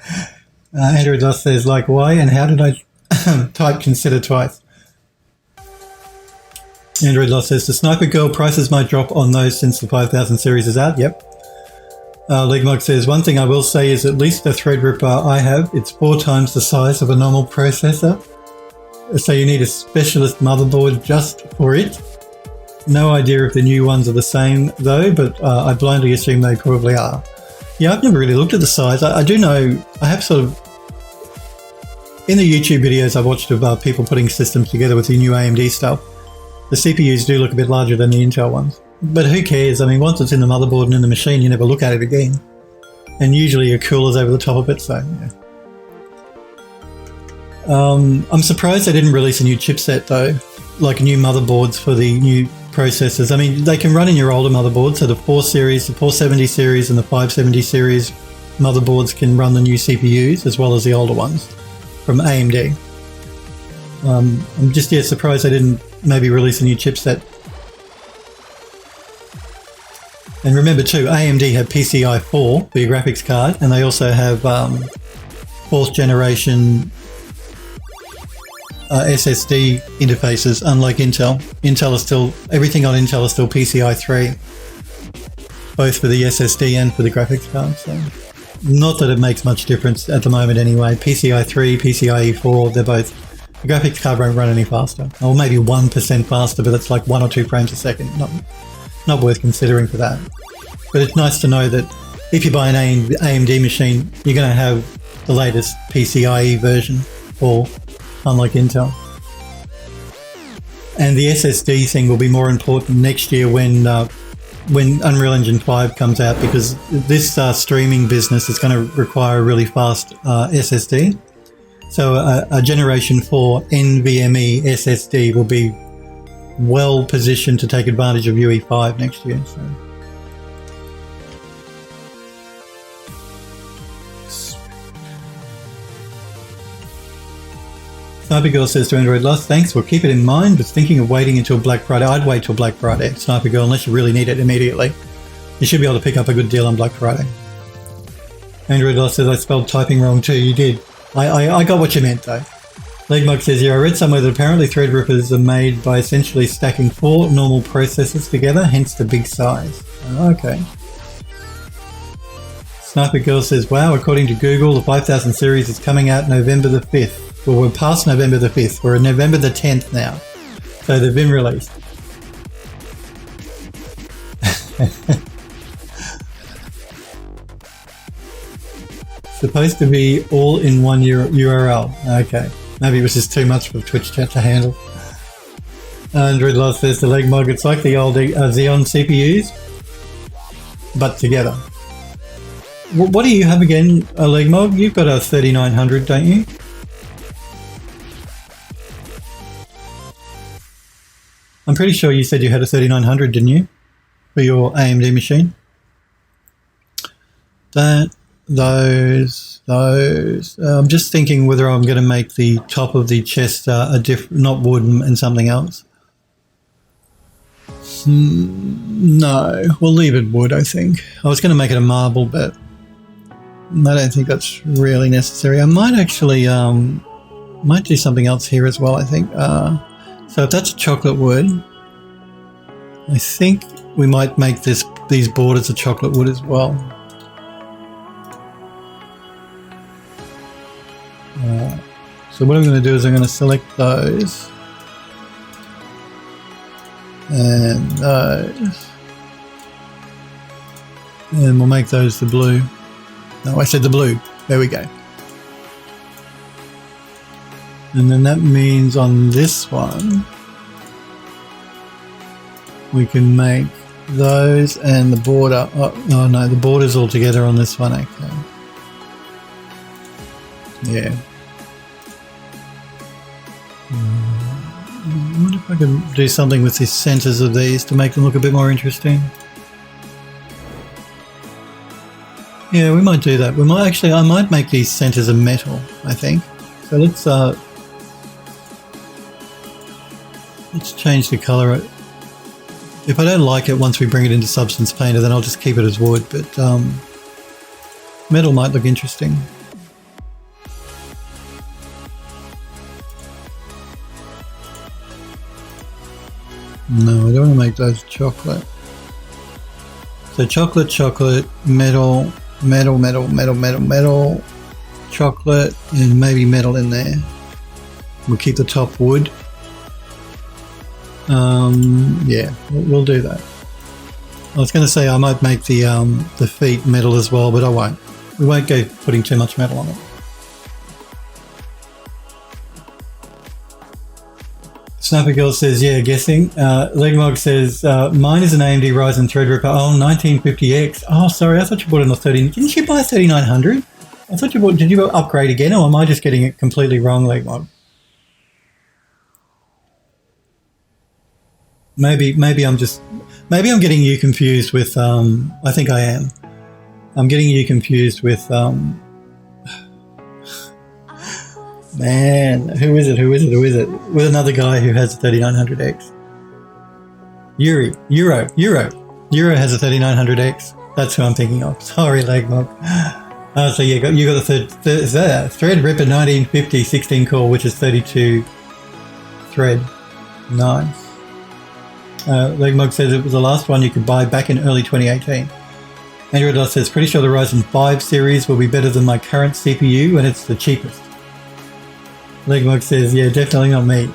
Android Loss says, like, why and how did I type consider twice? Android Loss says, the Sniper Girl prices might drop on those since the 5000 series is out. Yep. Legmark says, one thing I will say is at least the Threadripper I have, it's 4 times the size of a normal processor. So you need a specialist motherboard just for it. No idea if the new ones are the same though, but I blindly assume they probably are. Yeah, I've never really looked at the size. I do know, I have sort of, in the YouTube videos I've watched of people putting systems together with the new AMD stuff, the CPUs do look a bit larger than the Intel ones. But who cares? I mean, once it's in the motherboard and in the machine, you never look at it again. And usually your cooler's over the top of it, so yeah. I'm surprised they didn't release a new chipset though, like new motherboards for the new processors. I mean, they can run in your older motherboards, so the 4 series, the 470 series and the 570 series motherboards can run the new CPUs as well as the older ones from AMD. I'm just surprised they didn't maybe release a new chipset. And remember too, AMD have PCI 4 for your graphics card, and they also have 4th generation SSD interfaces, unlike Intel. Intel is still, everything on Intel is still PCI 3, both for the SSD and for the graphics card. So, not that it makes much difference at the moment anyway. PCI 3, PCIe 4, they're both, the graphics card won't run any faster, or maybe 1% faster, but that's like 1 or 2 frames a second. Not worth considering for that. But it's nice to know that if you buy an AMD machine, you're going to have the latest PCIe version 4, unlike Intel. And the SSD thing will be more important next year when Unreal Engine 5 comes out, because this streaming business is going to require a really fast SSD. So a Generation 4 NVMe SSD will be well positioned to take advantage of UE5 next year. So. Sniper Girl says to Android Lost, thanks, we'll keep it in mind, but thinking of waiting until Black Friday. I'd wait till Black Friday, Sniper Girl, unless you really need it immediately. You should be able to pick up a good deal on Black Friday. Android Lost says I spelled typing wrong too. You did. I got what you meant though. Legmug says, yeah, I read somewhere that apparently Threadrippers are made by essentially stacking 4 normal processors together, hence the big size. Okay. Sniper Girl says, wow, according to Google, the 5000 series is coming out November the 5th. Well, we're past November the 5th. We're November the 10th now. So they've been released. Supposed to be all in one URL. Okay. Maybe it was just too much for Twitch chat to handle. Android Love says the Legmog, it's like the old Xeon CPUs, but together. What do you have again, a Legmog? You've got a 3900, don't you? I'm pretty sure you said you had a 3900, didn't you? For your AMD machine? Those. I'm just thinking whether I'm going to make the top of the chest not wood and something else. No, we'll leave it wood, I think. I was going to make it a marble, but I don't think that's really necessary. I might actually might do something else here as well, I think. So if that's a chocolate wood, I think we might make these borders a chocolate wood as well. So what I'm going to do is I'm going to select those and those, and we'll make those the blue. No, I said the blue. There we go. And then that means on this one we can make those and the border. Oh no, the border's all together on this one. Okay. Yeah. I wonder if I can do something with the centers of these to make them look a bit more interesting. Yeah, we might do that. We might actually, I might make these centers of metal, I think. So let's change the color. If I don't like it once we bring it into Substance Painter, then I'll just keep it as wood, but metal might look interesting. No, I don't want to make those chocolate. So chocolate, metal, chocolate, and maybe metal in there. We'll keep the top wood. Yeah, we'll do that. I was going to say I might make the feet metal as well, but I won't. We won't go putting too much metal on it. Sniper Girl says, yeah, guessing. Legmog says, mine is an AMD Ryzen Threadripper. Oh, 1950X. Oh, sorry, I thought you bought it on 13. Didn't you buy a 3900? I thought you bought, did you upgrade again, or am I just getting it completely wrong, Legmog? Maybe I'm getting you confused with, I think I am. I'm getting you confused with, man, who is it? With another guy who has a 3900X. Euro has a 3900X. That's who I'm thinking of. Sorry, Legmog. So yeah, you got the Threadripper 1950 16 core, which is 32 thread. Nice. Legmog says it was the last one you could buy back in early 2018. Android Dot says, pretty sure the Ryzen 5 series will be better than my current CPU, and it's the cheapest. Legmog says, yeah, definitely not me.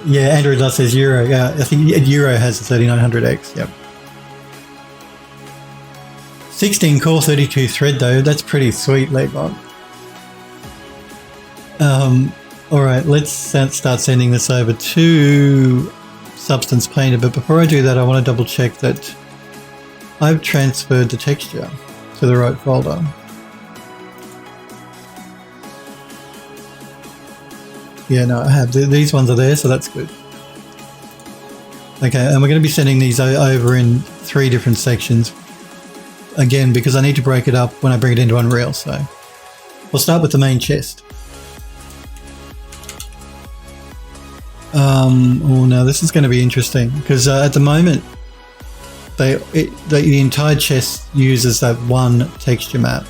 Yeah, Android Dot says Euro. I think Euro has a 3900X. Yep. 16 core, 32 thread though. That's pretty sweet, Legmog. All right, let's start sending this over to Substance Painter, but before I do that, I want to double check that I've transferred the texture to the right folder. Yeah, no, I have. These ones are there, so that's good. Okay, and we're going to be sending these over in 3 different sections. Again, because I need to break it up when I bring it into Unreal, so we'll start with the main chest. Oh no, this is going to be interesting because at the moment the entire chest uses that one texture map.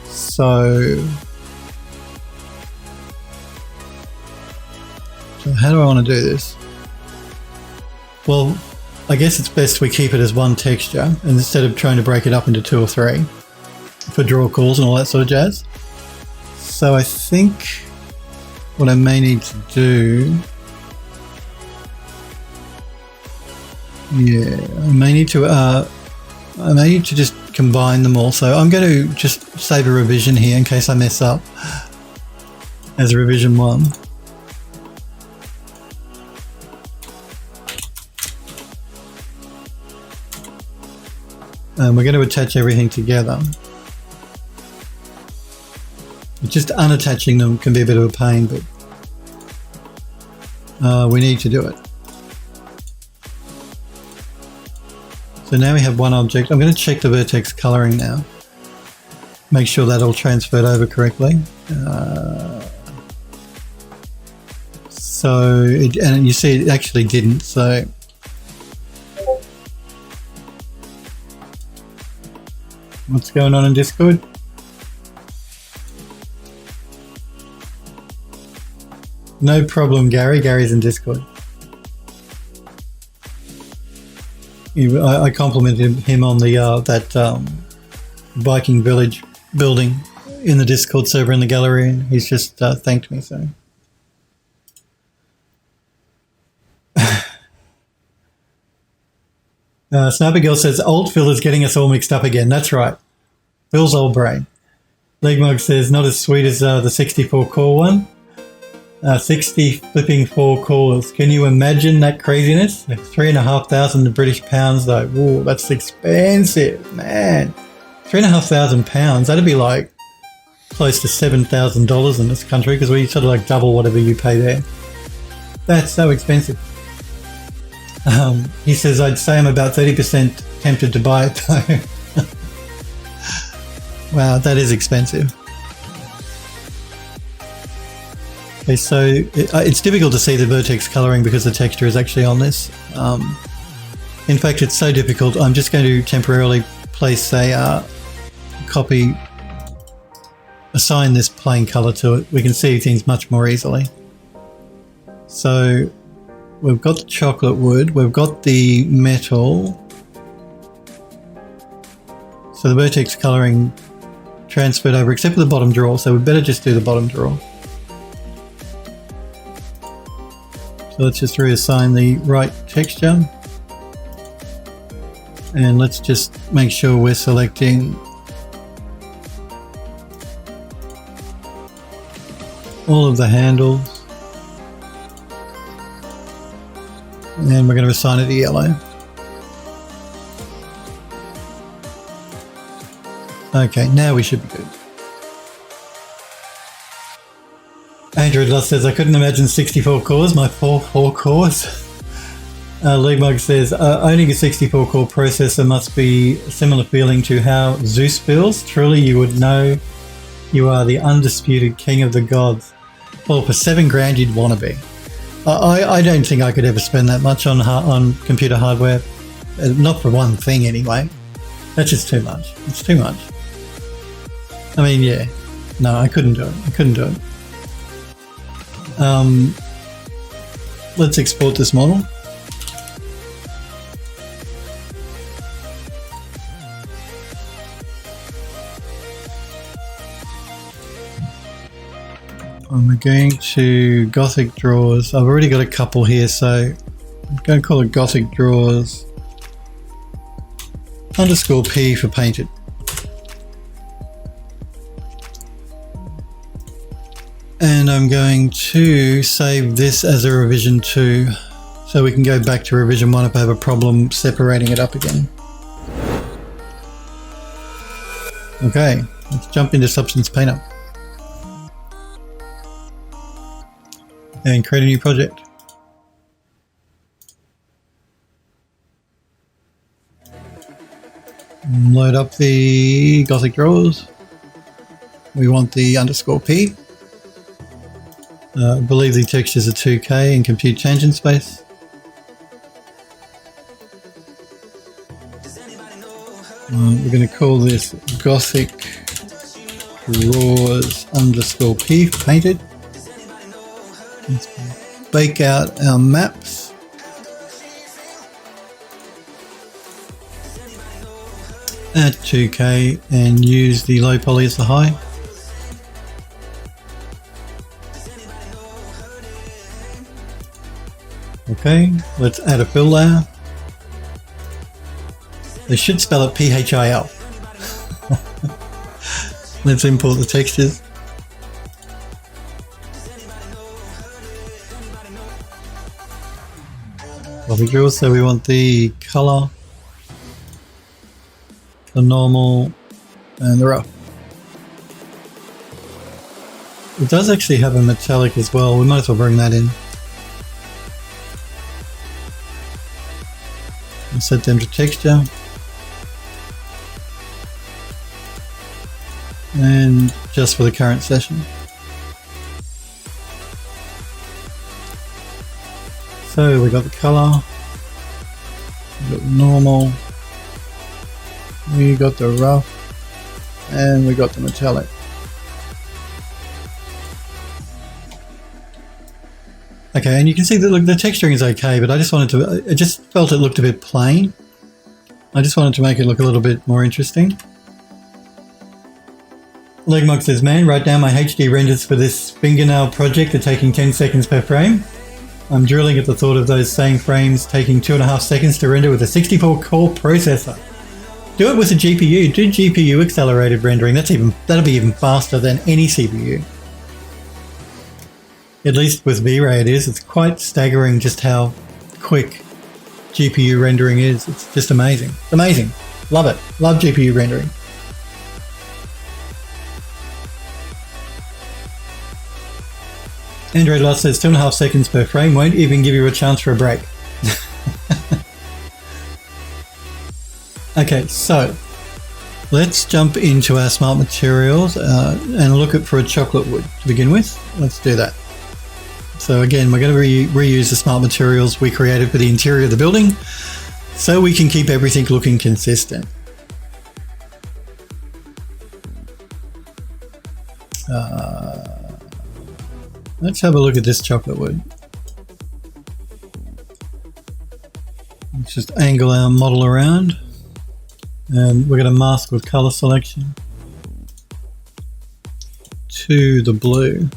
So how do I want to do this? Well, I guess it's best we keep it as one texture and instead of trying to break it up into 2 or 3 for draw calls and all that sort of jazz. So I think what I may need to do, yeah, I may need to just combine them all. So I'm going to just save a revision here in case I mess up as revision 1. And we're going to attach everything together. Just unattaching them can be a bit of a pain, but we need to do it. So now we have one object. I'm going to check the vertex coloring now. Make sure that all transferred over correctly. And you see it actually didn't, so what's going on in Discord? No problem, Gary. Gary's in Discord. I complimented him on the that Viking village building in the Discord server in the gallery, and he's just thanked me. So, Sniper Girl says old Phil is getting us all mixed up again. That's right, Phil's old brain. Legmug says not as sweet as the 64 core one. 60 flipping 4 cores. Can you imagine that craziness? 3,500 British pounds though. Whoa, that's expensive, man. 3,500 pounds. That'd be like close to $7,000 in this country because we sort of like double whatever you pay there. That's so expensive. He says I'd say I'm about 30% tempted to buy it though. Wow, that is expensive. Okay, so it's difficult to see the vertex coloring because the texture is actually on this. In fact, it's so difficult, I'm just going to temporarily place a assign this plain color to it. We can see things much more easily. So we've got the chocolate wood, we've got the metal. So the vertex coloring transferred over except for the bottom drawer, so we better just do the bottom drawer. So let's just reassign the right texture and let's just make sure we're selecting all of the handles and we're going to assign it to yellow. Okay, now we should be good. Andrew Lost says, I couldn't imagine 64 cores, my 4 cores. Legmug says, owning a 64 core processor must be a similar feeling to how Zeus feels. Truly, you would know you are the undisputed king of the gods. Well, for $7,000 you'd want to be. I don't think I could ever spend that much on computer hardware. Not for one thing anyway. That's just too much. It's too much. I mean, yeah. No, I couldn't do it. I couldn't do it. Let's export this model. And we're going to Gothic Drawers. I've already got a couple here, so I'm going to call it Gothic Drawers _P for painted. And I'm going to save this as a revision 2 so we can go back to revision 1 if I have a problem separating it up again. Okay, let's jump into Substance Painter. and create a new project. Load up the Gothic Drawers. We want the _P. I believe the textures are 2K and compute tangent space. We're going to call this Gothic Drawers _P painted. Let's bake out our maps. At 2K and use the low poly as the high. Okay, let's add a fill layer. They should spell it PHIL. Let's import the textures. Gothic Drawers, so we want the color, the normal, and the rough. It does actually have a metallic as well. We might as well bring that in. And set them to texture. And just for the current session. So we got the color, we got the normal, we got the rough, and we got the metallic. Okay, and you can see that look, the texturing is okay, but I just felt it looked a bit plain. I just wanted to make it look a little bit more interesting. Legmog says, man, write down my HD renders for this fingernail project are taking 10 seconds per frame. I'm drooling at the thought of those same frames taking 2.5 seconds to render with a 64-core processor. Do it with a GPU. Do GPU accelerated rendering. That'll be even faster than any CPU. At least with V-Ray it is. It's quite staggering just how quick GPU rendering is. It's just amazing. It's amazing. Love it. Love GPU rendering. Android Lost says 2.5 seconds per frame won't even give you a chance for a break. Okay, so let's jump into our smart materials and look for a chocolate wood to begin with. Let's do that. So again, we're going to reuse the smart materials we created for the interior of the building so we can keep everything looking consistent. Let's have a look at this chocolate wood. Let's just angle our model around and we're going to mask with color selection to the blue.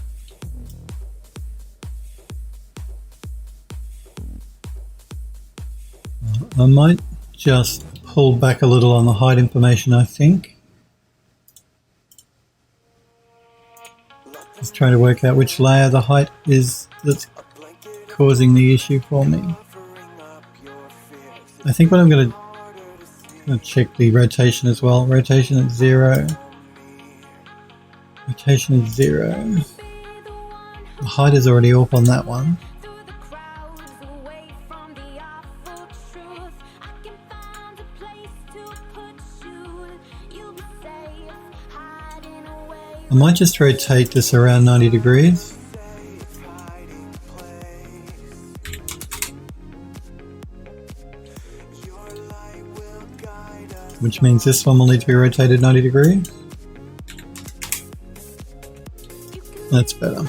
I might just pull back a little on the height information, I think. Just trying to work out which layer the height is that's causing the issue for me. I think what I'm going to check the rotation as well. Rotation at 0. Rotation is 0. The height is already off on that one. I might just rotate this around 90 degrees. Which means this one will need to be rotated 90 degrees. That's better.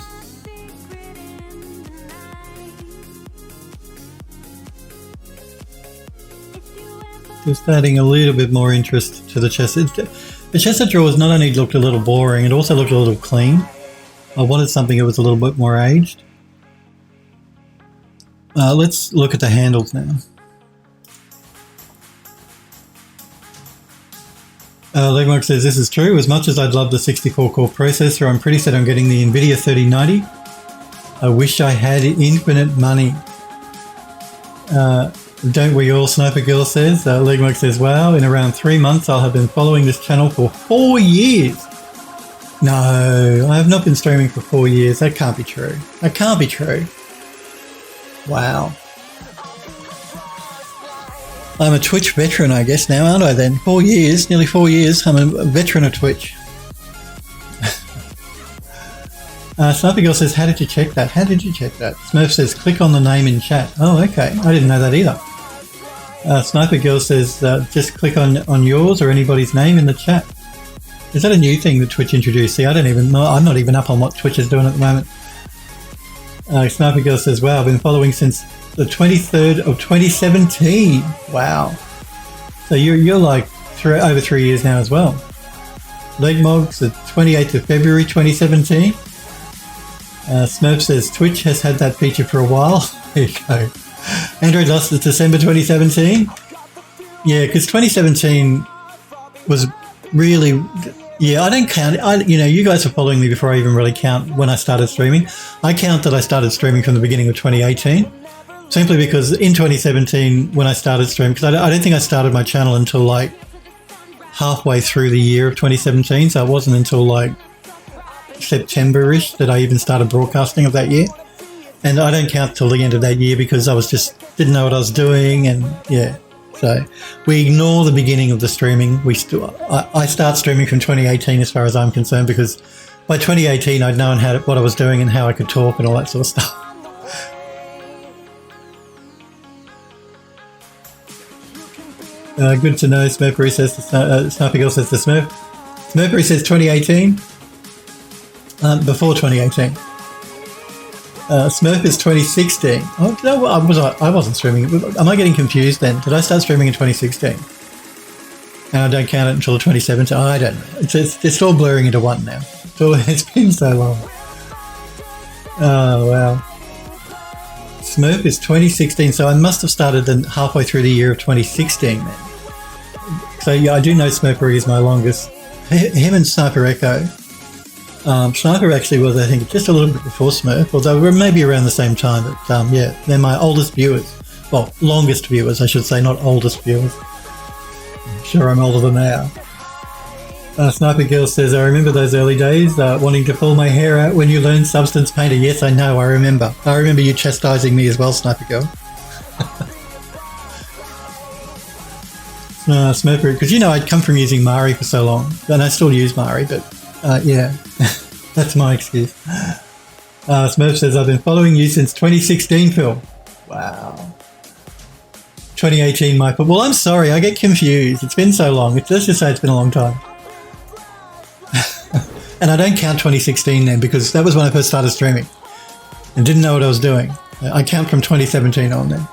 Just adding a little bit more interest to the chest. The chest of drawers not only looked a little boring, it also looked a little clean. I wanted something that was a little bit more aged. Let's look at the handles now. Legmark says this is true. As much as I'd love the 64-core processor, I'm pretty set on getting the NVIDIA 3090. I wish I had infinite money. Don't we all, Sniper Girl says. Legmark says, wow, in around 3 months I'll have been following this channel for 4 years. No, I have not been streaming for 4 years. That can't be true. That can't be true. Wow. I'm a Twitch veteran, I guess, now, aren't I then? 4 years, nearly 4 years, I'm a veteran of Twitch. Sniper Girl says, how did you check that? How did you check that? Smurf says, click on the name in chat. Oh, okay. I didn't know that either. Sniper Girl says, just click on yours or anybody's name in the chat. Is that a new thing that Twitch introduced? See, I don't even know. I'm not even up on what Twitch is doing at the moment. Sniper Girl says, wow, I've been following since the 23rd of 2017. Wow. So you're like over 3 years now as well. Leg Mogs, the 28th of February 2017. Smurf says, Twitch has had that feature for a while. There you go. Android lost it December 2017. Yeah, because 2017 was really... Yeah, I don't count. You guys are following me before I even really count when I started streaming. I count that I started streaming from the beginning of 2018, simply because in 2017 when I started streaming, because I don't think I started my channel until like halfway through the year of 2017, so it wasn't until like September-ish that I even started broadcasting of that year. And I don't count till the end of that year because I didn't know what I was doing, and yeah. So we ignore the beginning of the streaming. I start streaming from 2018 as far as I'm concerned, because by 2018 I'd known what I was doing and how I could talk and all that sort of stuff. Good to know. Smurfery says, Sniper Girl says the Smurf. Smurfery says 2018. Before 2018. Smurf is 2016. Oh, no, I wasn't streaming. Am I getting confused then? Did I start streaming in 2016? And I don't count it until 2017. I don't know. It's all blurring into one now. It's been so long. Oh, wow. Smurf is 2016, so I must have started halfway through the year of 2016 then. So yeah, I do know Smurfery is my longest. Him and Sniper Echo. Sniper actually was, I think, just a little bit before Smurf, although we're maybe around the same time. But yeah, they're my oldest viewers. Well, longest viewers, I should say, not oldest viewers. I'm sure I'm older than they are. Sniper Girl says, I remember those early days, wanting to pull my hair out when you learned Substance Painter. Yes, I know, I remember. I remember you chastising me as well, Sniper Girl. Smurfer, because I'd come from using Mari for so long, and I still use Mari, but yeah, that's my excuse. Smurf says, I've been following you since 2016, Phil. Wow. 2018, Michael. Well, I'm sorry, I get confused. It's been so long. Let's just say it's been a long time. And I don't count 2016 then, because that was when I first started streaming and didn't know what I was doing. I count from 2017 on then.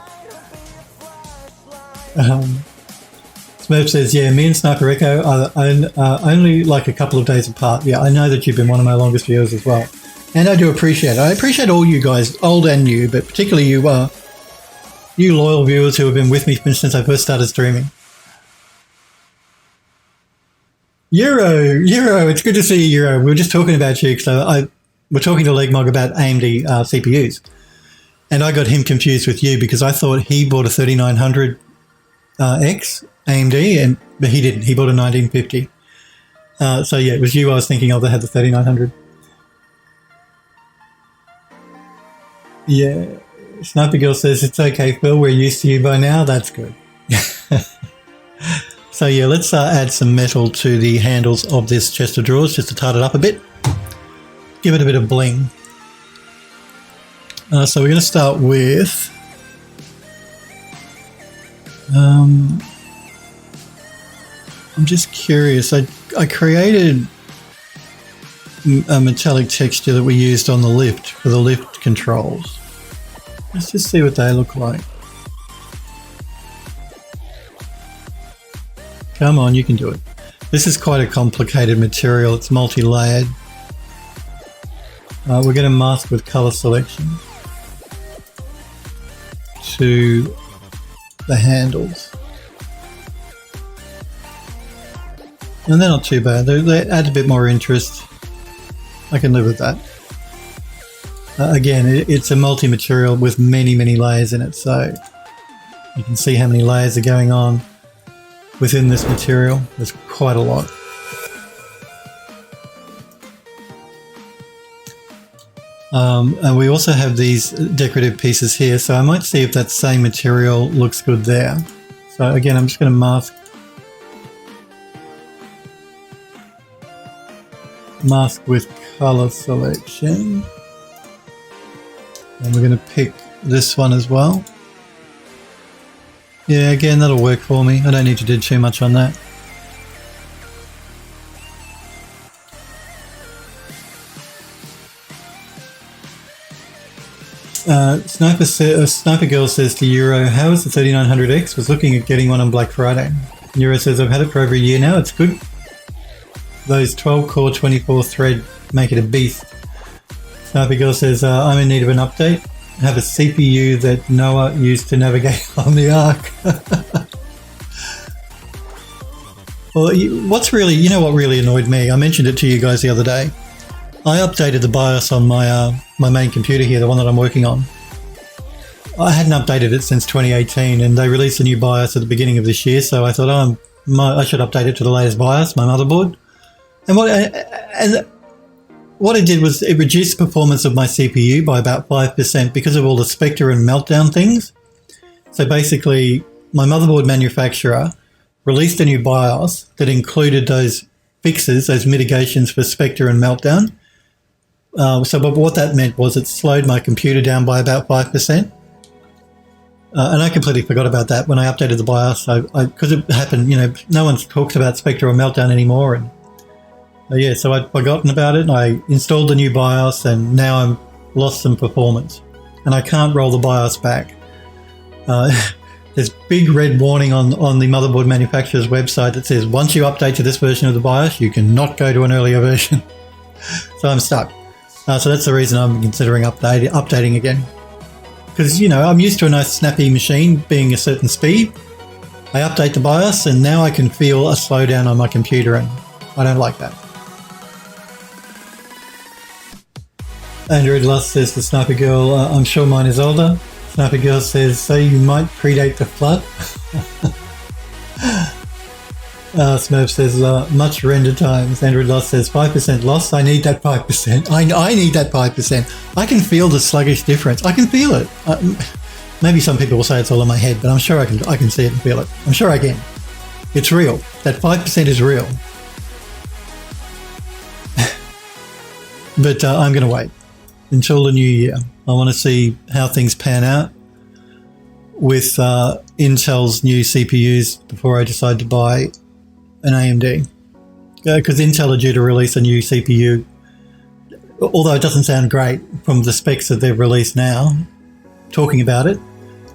Smurf says, yeah, me and Sniper Echo are only like a couple of days apart. Yeah, I know that you've been one of my longest viewers as well. And I do appreciate it. I appreciate all you guys, old and new, but particularly you loyal viewers who have been with me since I first started streaming. Euro, it's good to see you, Euro. We were just talking about you because we're talking to Legmog about AMD CPUs. And I got him confused with you because I thought he bought a 3900X AMD, but he didn't. He bought a 1950. So yeah, it was you I was thinking of that had the 3900. Yeah, Sniper Girl says, it's okay, Phil, we're used to you by now. That's good. So yeah, let's add some metal to the handles of this chest of drawers just to tighten it up a bit. Give it a bit of bling. So we're going to start with... I'm just curious. I created a metallic texture that we used on the lift for the lift controls. Let's just see what they look like. Come on, you can do it. This is quite a complicated material. It's multi-layered. We're going to mask with color selection to the handles. And they're not too bad. They add a bit more interest. I can live with that. Again, it's a multi-material with many, many layers in it. So you can see how many layers are going on within this material. There's quite a lot. And we also have these decorative pieces here, so I might see if that same material looks good there. So again, I'm just going to mask with color selection, and we're going to pick this one as well. Yeah, again, that'll work for me. I don't need to do too much on that. Sniper Girl says to Euro, how is the 3900X? Was looking at getting one on Black Friday. Euro says, I've had it for over a year now. It's good. Those 12 core 24 thread make it a beast. Sniper Girl says, I'm in need of an update. I have a CPU that Noah used to navigate on the Ark. Well, what really annoyed me? I mentioned it to you guys the other day. I updated the BIOS on my my main computer here, the one that I'm working on. I hadn't updated it since 2018, and they released a new BIOS at the beginning of this year, so I thought, I should update it to the latest BIOS, my motherboard. And what it did was it reduced the performance of my CPU by about 5% because of all the Spectre and Meltdown things. So basically, my motherboard manufacturer released a new BIOS that included those fixes, those mitigations for Spectre and Meltdown. But what that meant was it slowed my computer down by about 5%. And I completely forgot about that when I updated the BIOS. Because it happened, no one talks about Spectre or Meltdown anymore. And so I'd forgotten about it. And I installed the new BIOS, and now I've lost some performance. And I can't roll the BIOS back. There's big red warning on the motherboard manufacturer's website that says, once you update to this version of the BIOS, you cannot go to an earlier version. So I'm stuck. So that's the reason I'm considering updating again. Because, I'm used to a nice snappy machine being a certain speed. I update the BIOS, and now I can feel a slowdown on my computer, and I don't like that. Android Lust says to Sniper Girl, I'm sure mine is older. Sniper Girl says, so you might predate the flood. Smurf says, much render times. Android Loss says, 5% loss. I need that 5%. I need that 5%. I can feel the sluggish difference. I can feel it. Maybe some people will say it's all in my head, but I'm sure I can see it and feel it. I'm sure I can. It's real. That 5% is real. But I'm going to wait until the new year. I want to see how things pan out with Intel's new CPUs before I decide to buy an AMD. Because Intel are due to release a new CPU, although it doesn't sound great from the specs that they've released now. Talking about it.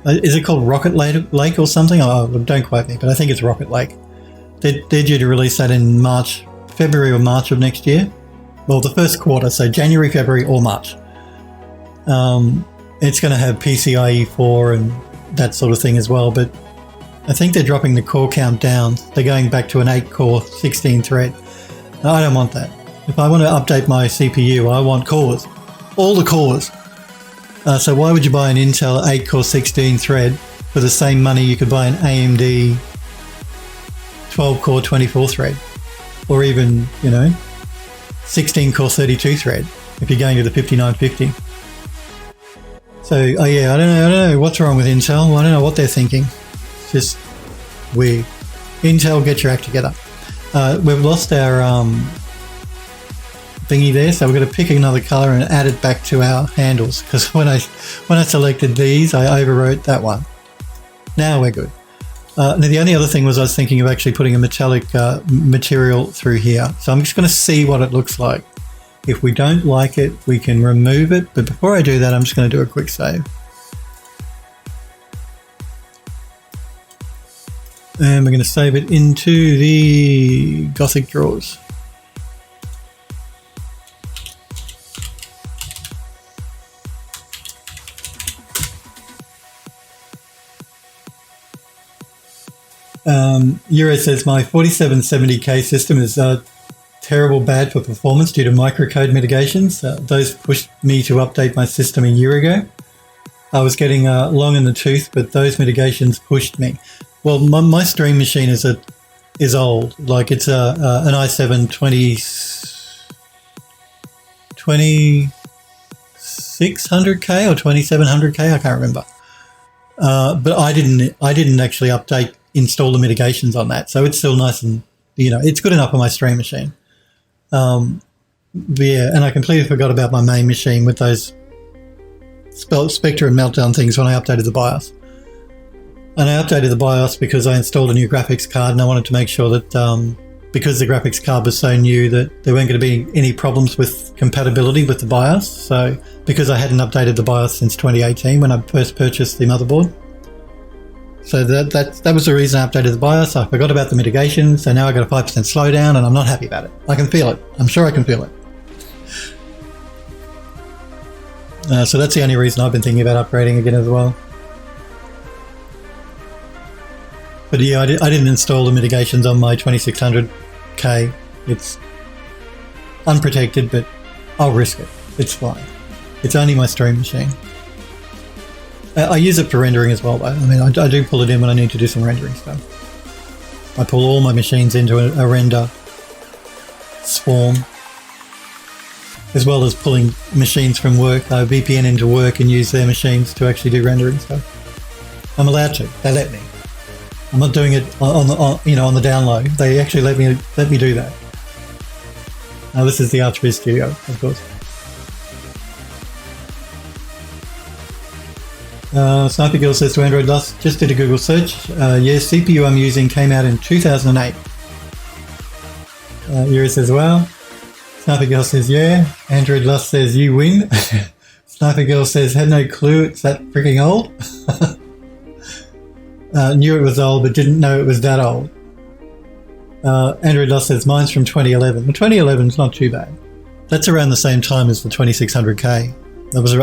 Is it called Rocket Lake or something? Oh, don't quote me, but I think it's Rocket Lake. They're due to release that in February or March of next year. Well, the first quarter, so January, February or March. It's going to have PCIe 4 and that sort of thing as well, but I think they're dropping the core count down. They're going back to an 8-core, 16-thread. I don't want that. If I want to update my CPU, I want cores. All the cores. So why would you buy an Intel 8-core, 16-thread for the same money you could buy an AMD 12-core, 24-thread? Or even, 16-core, 32-thread if you're going to the 5950. So, I don't know what's wrong with Intel. I don't know what they're thinking. It's just weird. Intel, get your act together. We've lost our thingy there, so we're going to pick another color and add it back to our handles, because when I selected these, I overwrote that one. Now we're good. Now the only other thing was I was thinking of actually putting a metallic material through here. So I'm just going to see what it looks like. If we don't like it, we can remove it. But before I do that, I'm just going to do a quick save. And we're going to save it into the Gothic Drawers. Euro says, my 4770K system is terrible bad for performance due to microcode mitigations. Those pushed me to update my system a year ago. I was getting long in the tooth, but those mitigations pushed me. Well, my stream machine is old. Like it's an i7 20 2600K or 2700K, I can't remember. But I didn't actually install the mitigations on that, so it's still nice and, it's good enough on my stream machine. Yeah, and I completely forgot about my main machine with those Spectre and Meltdown things when I updated the BIOS. And I updated the BIOS because I installed a new graphics card, and I wanted to make sure that because the graphics card was so new that there weren't going to be any problems with compatibility with the BIOS. So because I hadn't updated the BIOS since 2018 when I first purchased the motherboard. So that was the reason I updated the BIOS. I forgot about the mitigation, so now I got a 5% slowdown and I'm not happy about it. I can feel it. I'm sure I can feel it. So that's the only reason I've been thinking about upgrading again as well. But yeah, I didn't install the mitigations on my 2600K. It's unprotected, but I'll risk it. It's fine. It's only my stream machine. I use it for rendering as well, though. I mean, I do pull it in when I need to do some rendering stuff. I pull all my machines into a render swarm, as well as pulling machines from work. I VPN into work and use their machines to actually do rendering stuff. I'm allowed to. They let me. I'm not doing it on the down low. They actually let me do that. Now this is the Archviz Studio, of course. Sniper Girl says to Android Lust, just did a Google search. Yes, CPU I'm using came out in 2008. Yuri says, wow. Sniper Girl says, yeah. Android Lust says, you win. Sniper Girl says, had no clue it's that freaking old. Knew it was old, but didn't know it was that old. Android Lust says, mine's from 2011. Well, 2011 is not too bad. That's around the same time as the 2600K.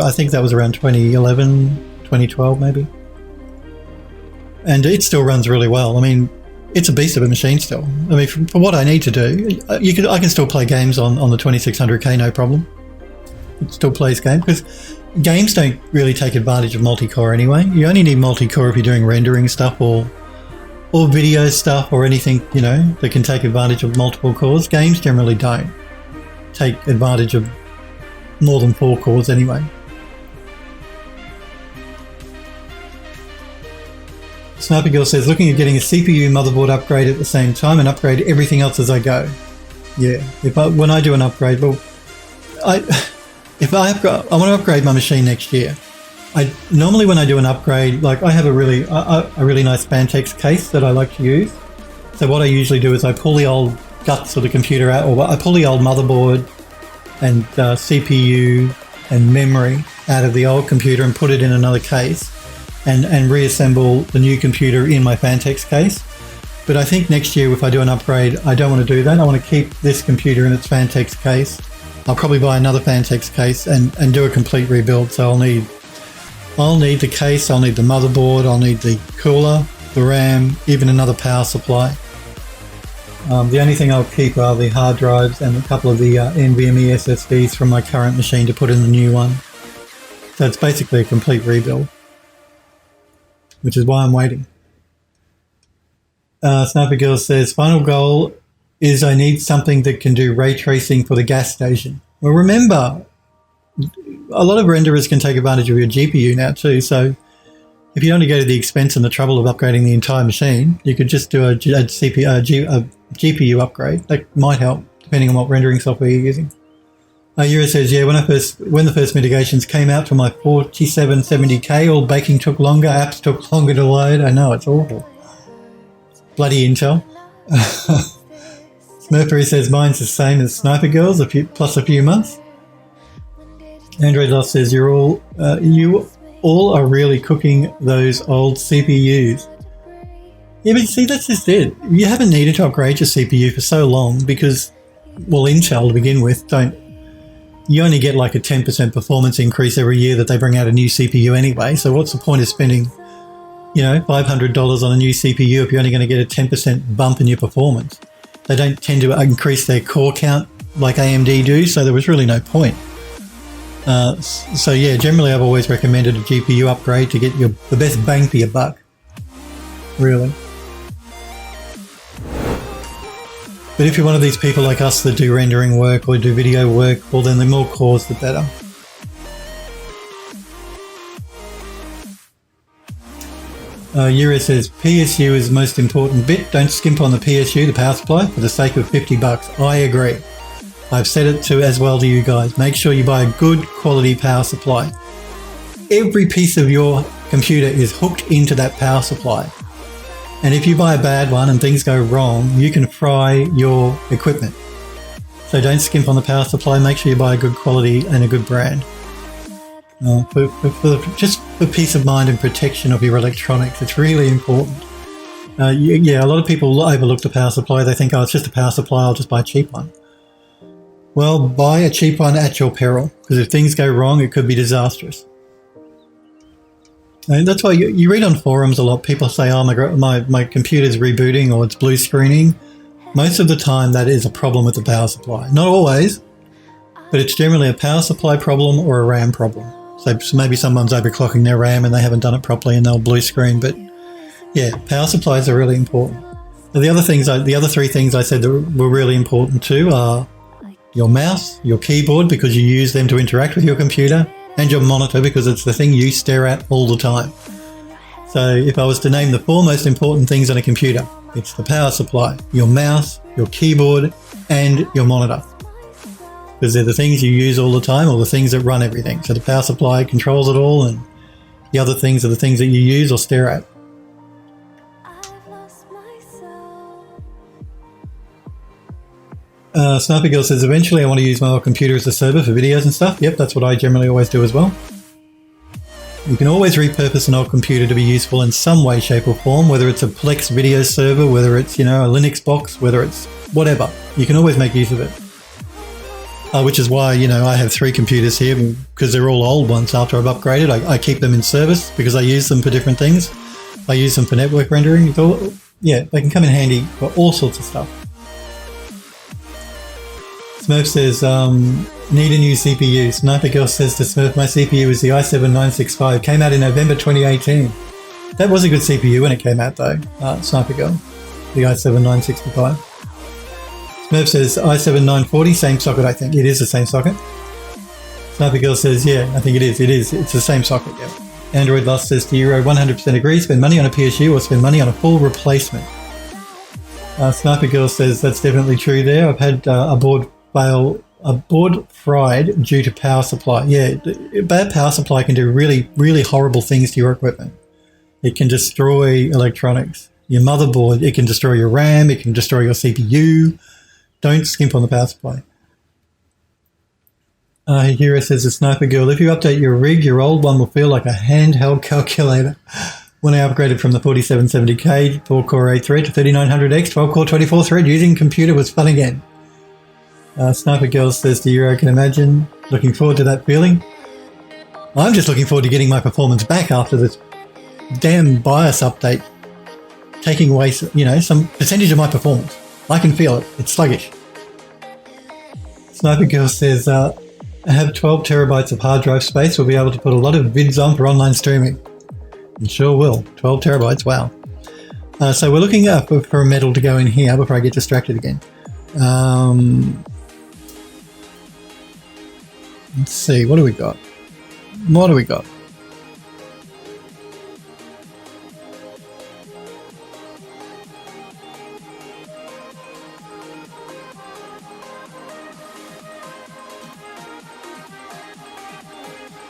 I think that was around 2011. 2012 maybe, and it still runs really well. I mean, it's a beast of a machine still. I mean, for what I need to do, I can still play games on the 2600K, no problem. It still plays games because games don't really take advantage of multi-core anyway. You only need multi-core if you're doing rendering stuff or video stuff or anything that can take advantage of multiple cores. Games generally don't take advantage of more than 4 cores anyway. Sniper Girl says, looking at getting a CPU motherboard upgrade at the same time and upgrade everything else as I go. Yeah, when I do an upgrade, I want to upgrade my machine next year. Normally when I do an upgrade, like I have a really nice Vertex case that I like to use. So what I usually do is I pull the old guts of the computer out, or I pull the old motherboard and CPU and memory out of the old computer and put it in another case. And reassemble the new computer in my Vertex case. But I think next year if I do an upgrade, I don't want to do that. I want to keep this computer in its Vertex case. I'll probably buy another Vertex case and do a complete rebuild. So I'll need the case, I'll need the motherboard, I'll need the cooler, the RAM, even another power supply. The only thing I'll keep are the hard drives and a couple of the NVMe SSDs from my current machine to put in the new one. So it's basically a complete rebuild, which is why I'm waiting. Sniper Girl says, final goal is I need something that can do ray tracing for the gas station. Well, remember, a lot of renderers can take advantage of your GPU now too, so if you don't want to go to the expense and the trouble of upgrading the entire machine, you could just do a GPU upgrade. That might help, depending on what rendering software you're using. Yura says, yeah, when the first mitigations came out for my 4770K, all baking took longer, apps took longer to load. I know, it's awful. Bloody Intel. Smurfery says, mine's the same as Sniper Girl's, plus a few months. Android Love says, you all are really cooking those old CPUs. Yeah, but see, that's just it. You haven't needed to upgrade your CPU for so long because, well, Intel to begin with, you only get like a 10% performance increase every year that they bring out a new CPU anyway. So what's the point of spending, $500 on a new CPU if you're only going to get a 10% bump in your performance? They don't tend to increase their core count like AMD do, so there was really no point. So yeah, generally I've always recommended a GPU upgrade to get the best bang for your buck, really. But if you're one of these people like us that do rendering work or do video work, well then the more cores the better. Yura says, PSU is the most important bit. Don't skimp on the PSU, the power supply, for the sake of $50. I agree. I've said it to as well to you guys. Make sure you buy a good quality power supply. Every piece of your computer is hooked into that power supply. And if you buy a bad one and things go wrong, you can fry your equipment. So don't skimp on the power supply. Make sure you buy a good quality and a good brand. Just for peace of mind and protection of your electronics, it's really important. Yeah, a lot of people overlook the power supply. They think, oh, it's just a power supply, I'll just buy a cheap one. Well, buy a cheap one at your peril, because if things go wrong, it could be disastrous. And that's why you read on forums a lot, people say, oh, my computer's rebooting or it's blue screening. Most of the time, that is a problem with the power supply. Not always, but it's generally a power supply problem or a RAM problem. So maybe someone's overclocking their RAM and they haven't done it properly and they'll blue screen. But yeah, power supplies are really important. Now, the other three things I said that were really important too are your mouse, your keyboard, because you use them to interact with your computer, and your monitor, because it's the thing you stare at all the time. So if I was to name the four most important things on a computer, it's the power supply, your mouse, your keyboard, and your monitor. Because they're the things you use all the time, or the things that run everything. So the power supply controls it all, and the other things are the things that you use or stare at. Sniper Girl says, eventually I want to use my old computer as a server for videos and stuff. Yep, that's what I generally always do as well. You can always repurpose an old computer to be useful in some way, shape or form, whether it's a Plex video server, whether it's, a Linux box, whether it's whatever. You can always make use of it. Which is why, I have 3 computers here, because they're all old ones after I've upgraded. I keep them in service because I use them for different things. I use them for network rendering. Yeah, they can come in handy for all sorts of stuff. Smurf says, need a new CPU. Sniper Girl says to Smurf, my CPU is the i7-965. Came out in November 2018. That was a good CPU when it came out though, Sniper Girl. The i7-965. Smurf says, i7-940, same socket I think. It is the same socket. Sniper Girl says, yeah, I think it is. It's the same socket, yeah. Android Lust says to Euro, 100% agree. Spend money on a PSU or spend money on a full replacement. Sniper Girl says, that's definitely true there. I've had a board fried due to power supply. Yeah, bad power supply can do really, really horrible things to your equipment. It can destroy electronics. Your motherboard, it can destroy your RAM, it can destroy your CPU. Don't skimp on the power supply. Hero says, the Sniper Girl, if you update your rig, your old one will feel like a handheld calculator. When I upgraded from the 4770K 4-core 8 thread to 3900X 12-core 24 thread using computer was fun again. Sniper Girl says to you, I can imagine. Looking forward to that feeling. I'm just looking forward to getting my performance back after this damn BIOS update taking away, some percentage of my performance. I can feel it. It's sluggish. Sniper Girl says, I have 12 terabytes of hard drive space. We'll be able to put a lot of vids on for online streaming. You sure will. 12 terabytes. Wow. So we're looking for a metal to go in here before I get distracted again. Let's see, what do we got?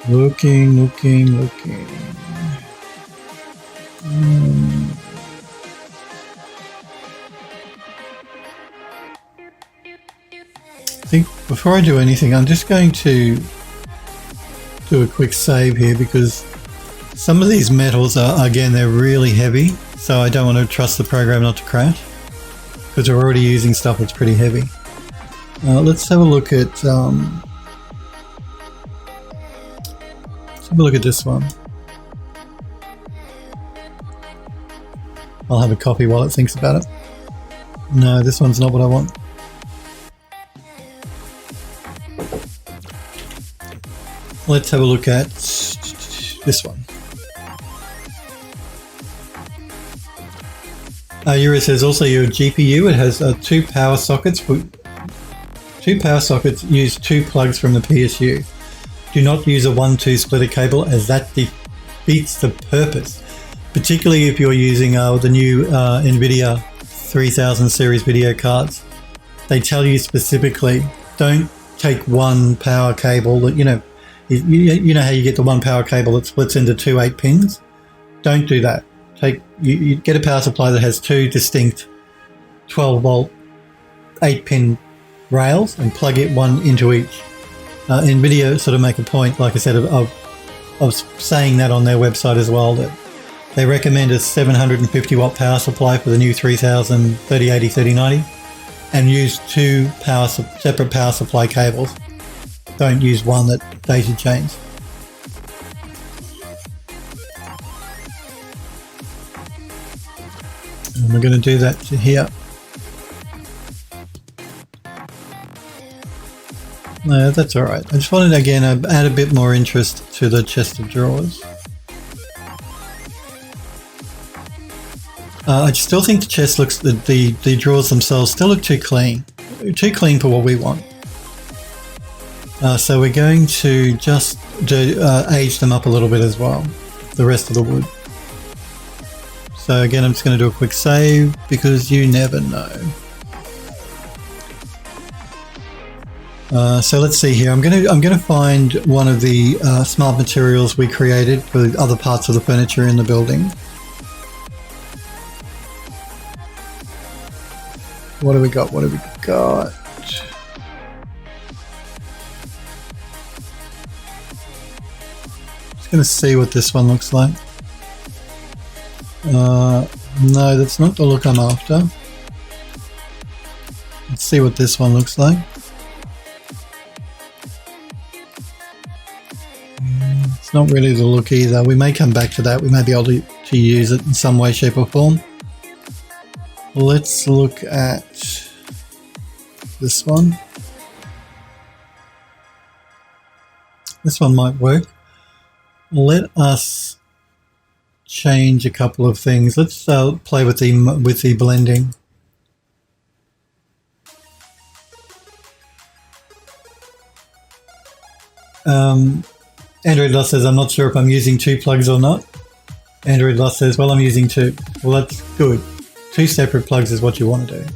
Looking. I think before I do anything, I'm just going to do a quick save here because some of these metals are, again, they're really heavy, so I don't want to trust the program not to crash because we're already using stuff that's pretty heavy. Let's have a look at this one. I'll have a copy while it thinks about it. No, this one's not what I want. Let's have a look at this one. Yuri says also your GPU, it has 2 power sockets. 2 power sockets use 2 plugs from the PSU. Do not use a 1-2 splitter cable as that defeats the purpose. particularly if you're using the new NVIDIA 3000 series video cards. They tell you specifically, don't take one power cable that, you know how you get the one power cable that splits into two 8 pins? Don't do that. You get a power supply that has two distinct 12 volt 8 pin rails and plug it one into each. NVIDIA sort of make a point, like I said, of saying that on their website as well, that they recommend a 750 watt power supply for the new 3000 3080 3090 and use two separate power supply cables. Don't use one that daisy chains. And we're going to do that to here. No, that's all right. I just wanted to, again, add a bit more interest to the chest of drawers. I still think the chest looks, the drawers themselves still look too clean for what we want. So we're going to just age them up a little bit as well, the rest of the wood. So again, I'm just going to do a quick save because you never know. So let's see here. I'm going to find one of the smart materials we created for other parts of the furniture in the building. What do we got? Just going to see what this one looks like. No, that's not the look I'm after. Let's see what this one looks like. It's not really the look either. We may come back to that. We may be able to use it in some way, shape or form. Let's look at this one. This one might work. Let us change a couple of things. Let's play with the blending. Android Lost says, I'm not sure if I'm using two plugs or not. Android Lost says, well, I'm using two. Well, that's good. Two separate plugs is what you want to do.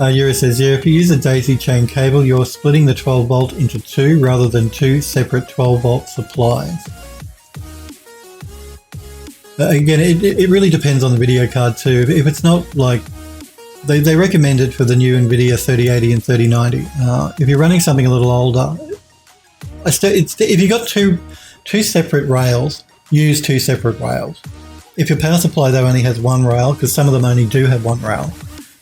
Yura says, yeah, if you use a daisy chain cable, you're splitting the 12 volt into two rather than two separate 12 volt supplies. Again, it really depends on the video card too. If it's not like, they recommend it for the new NVIDIA 3080 and 3090. If you're running something a little older, if you've got two separate rails, use two separate rails. If your power supply though only has one rail, because some of them only do have one rail,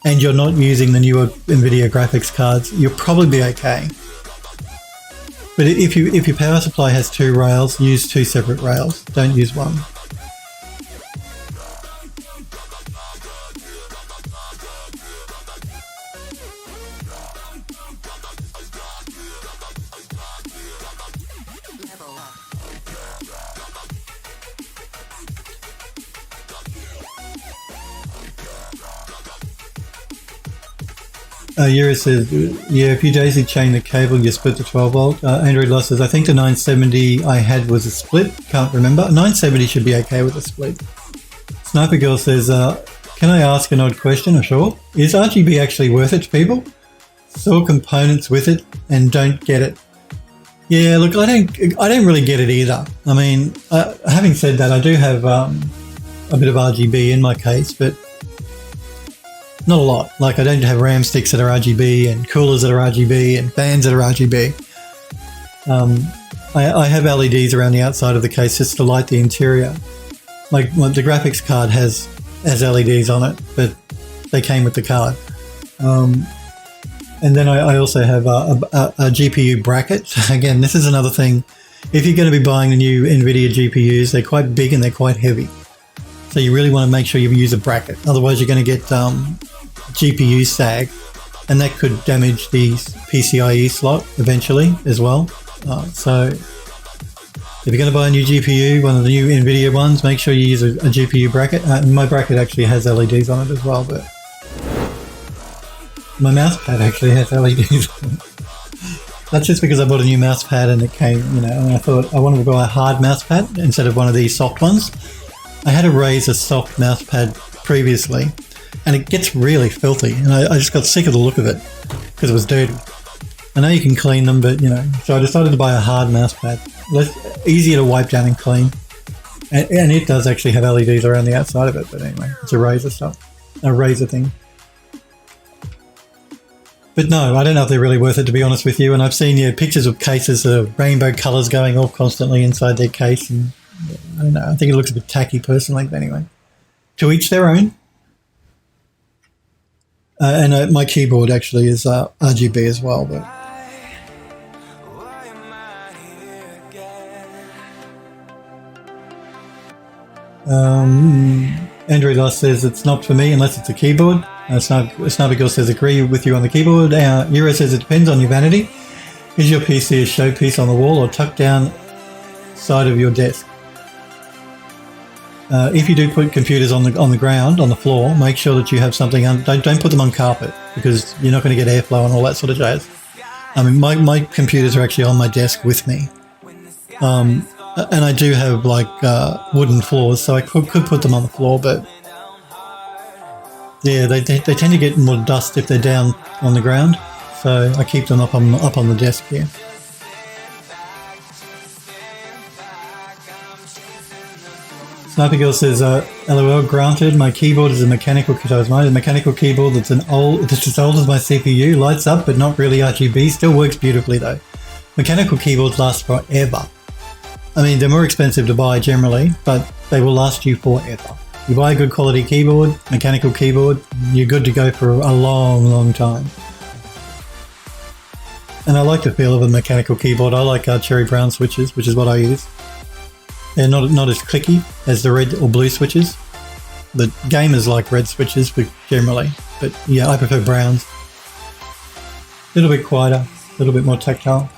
and you're not using the newer NVIDIA graphics cards, you'll probably be okay. But if your power supply has two rails, use two separate rails. Don't use one. Yura says, yeah, if you daisy chain the cable, you split the 12 volt. Android Lost says, I think the 970 I had was a split. Can't remember. 970 should be okay with a split. Sniper Girl says, can I ask an odd question? Or sure. Is RGB actually worth it to people? Saw components with it and don't get it. Yeah, look, I don't really get it either. I mean, having said that, I do have a bit of RGB in my case, but not a lot. Like, I don't have RAM sticks that are RGB and coolers that are RGB and fans that are RGB. I have LEDs around the outside of the case just to light the interior. Like, the graphics card has LEDs on it, but they came with the card. And then I also have a GPU bracket. Again, this is another thing. If you're going to be buying the new NVIDIA GPUs, they're quite big and they're quite heavy. So you really want to make sure you use a bracket. Otherwise, you're going to get GPU sag, and that could damage the PCIe slot eventually as well. So if you're going to buy a new GPU, one of the new NVIDIA ones, make sure you use a GPU bracket. My bracket actually has LEDs on it as well, but my mouse pad actually has LEDs on it. That's just because I bought a new mouse pad and it came, and I thought I wanted to buy a hard mouse pad instead of one of these soft ones. I had a Razer soft mouse pad previously, and it gets really filthy, and I just got sick of the look of it because it was dirty. I know you can clean them, but you know, so I decided to buy a hard mouse pad. Easier to wipe down and clean, and it does actually have LEDs around the outside of it. But anyway, it's a Razer stuff, a Razer thing. But no, I don't know if they're really worth it, to be honest with you. And I've seen pictures of cases of rainbow colours going off constantly inside their case, and I don't know. I think it looks a bit tacky personally, but anyway, to each their own. And my keyboard actually is RGB as well, but. Andrew Loss says it's not for me unless it's a keyboard. Sniper Girl says agree with you on the keyboard. Euro says it depends on your vanity. Is your PC a showpiece on the wall or tucked down side of your desk? If you do put computers on the ground, on the floor, make sure that you have something. Don't put them on carpet because you're not going to get airflow and all that sort of jazz. I mean, my computers are actually on my desk with me. And I do have like wooden floors, so I could put them on the floor, but yeah, they tend to get more dust if they're down on the ground, so I keep them up on the desk here. Sniper Girl says, LOL, granted, my keyboard is a mechanical keyboard that's as old as my CPU, lights up but not really RGB, still works beautifully though. Mechanical keyboards last forever. I mean, they're more expensive to buy generally, but they will last you forever. You buy a good quality keyboard, mechanical keyboard, you're good to go for a long, long time. And I like the feel of a mechanical keyboard. I like cherry brown switches, which is what I use. They're not as clicky as the red or blue switches. The gamers like red switches generally, but yeah, I prefer browns. A little bit quieter, a little bit more tactile.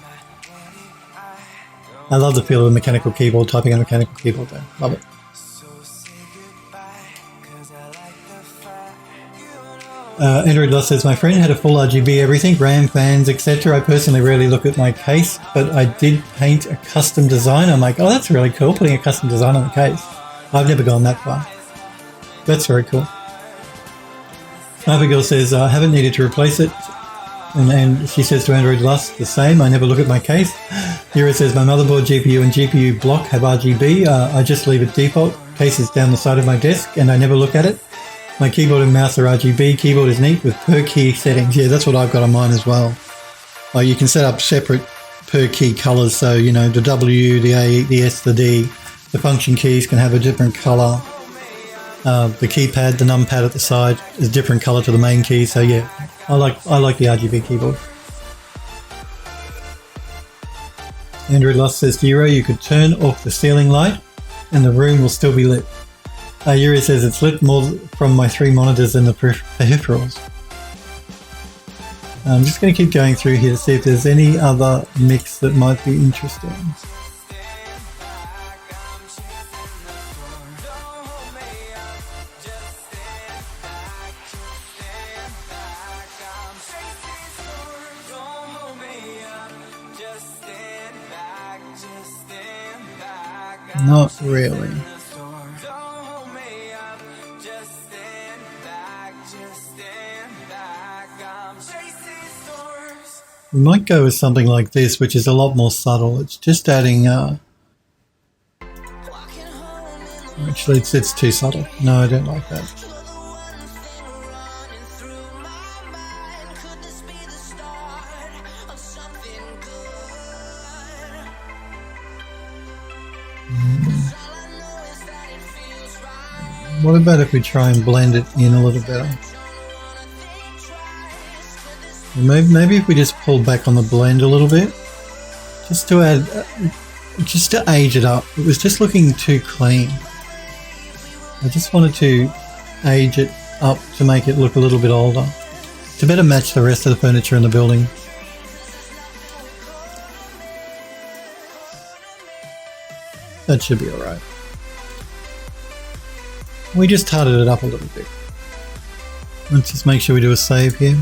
I love the feel of a mechanical keyboard, typing on a mechanical keyboard though. Love it. Android Lost says, my friend had a full RGB everything, RAM, fans, etc. I personally rarely look at my case, but I did paint a custom design. I'm like, oh, that's really cool, putting a custom design on the case. I've never gone that far. That's very cool. Sniper Girl says, I haven't needed to replace it. And she says to Android Lust, the same. I never look at my case. Hero says, my motherboard, GPU, and GPU block have RGB. I just leave it default. Case is down the side of my desk, and I never look at it. My keyboard and mouse are RGB. Keyboard is neat with per key settings. Yeah, that's what I've got on mine as well. You can set up separate per key colors. So, you know, the W, the A, the S, the D. The function keys can have a different color. The keypad, the numpad at the side is a different color to the main key. So yeah, I like the RGB keyboard. Andrew Lost says to Euro, you could turn off the ceiling light and the room will still be lit. Yuri says it's lit more from my 3 monitors than the peripherals. I'm just going to keep going through here to see if there's any other mix that might be interesting. Not really. We might go with something like this, which is a lot more subtle. It's just adding, actually it's too subtle. No, I don't like that. What about if we try and blend it in a little better? Maybe if we just pull back on the blend a little bit, just to age it up. It was just looking too clean. I just wanted to age it up to make it look a little bit older, to better match the rest of the furniture in the building. That should be alright. We just tarted it up a little bit. Let's just make sure we do a save here.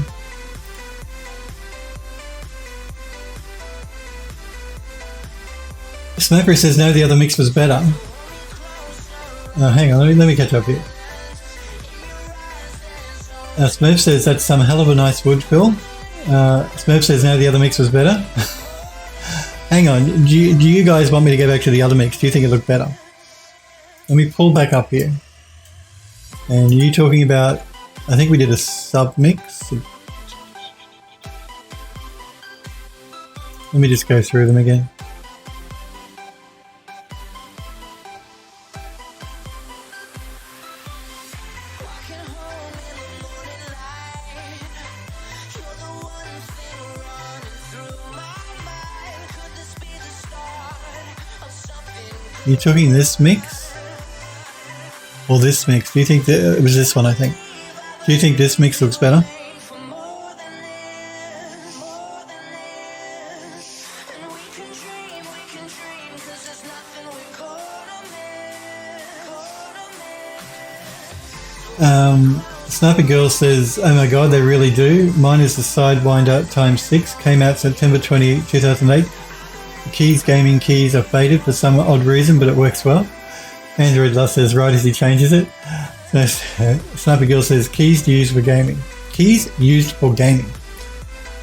Smoker says no, the other mix was better. Hang on, let me catch up here. Smurf says that's some hell of a nice wood fill. Smurf says no, the other mix was better. Hang on, do you guys want me to go back to the other mix? Do you think it looked better? Let me pull back up here. And you talking about, I think we did a sub mix. Let me just go through them again. Are you talking this mix? Or this mix? Do you think that it was this one, I think? Do you think this mix looks better? Sniper Girl says, oh my god, they really do. Mine is the Sidewinder x6. Came out September 20, 2008. The keys, gaming keys, are faded for some odd reason, but it works well. Android Lust says, right as he changes it. Sniper Girl says, keys used for gaming. Keys used for gaming.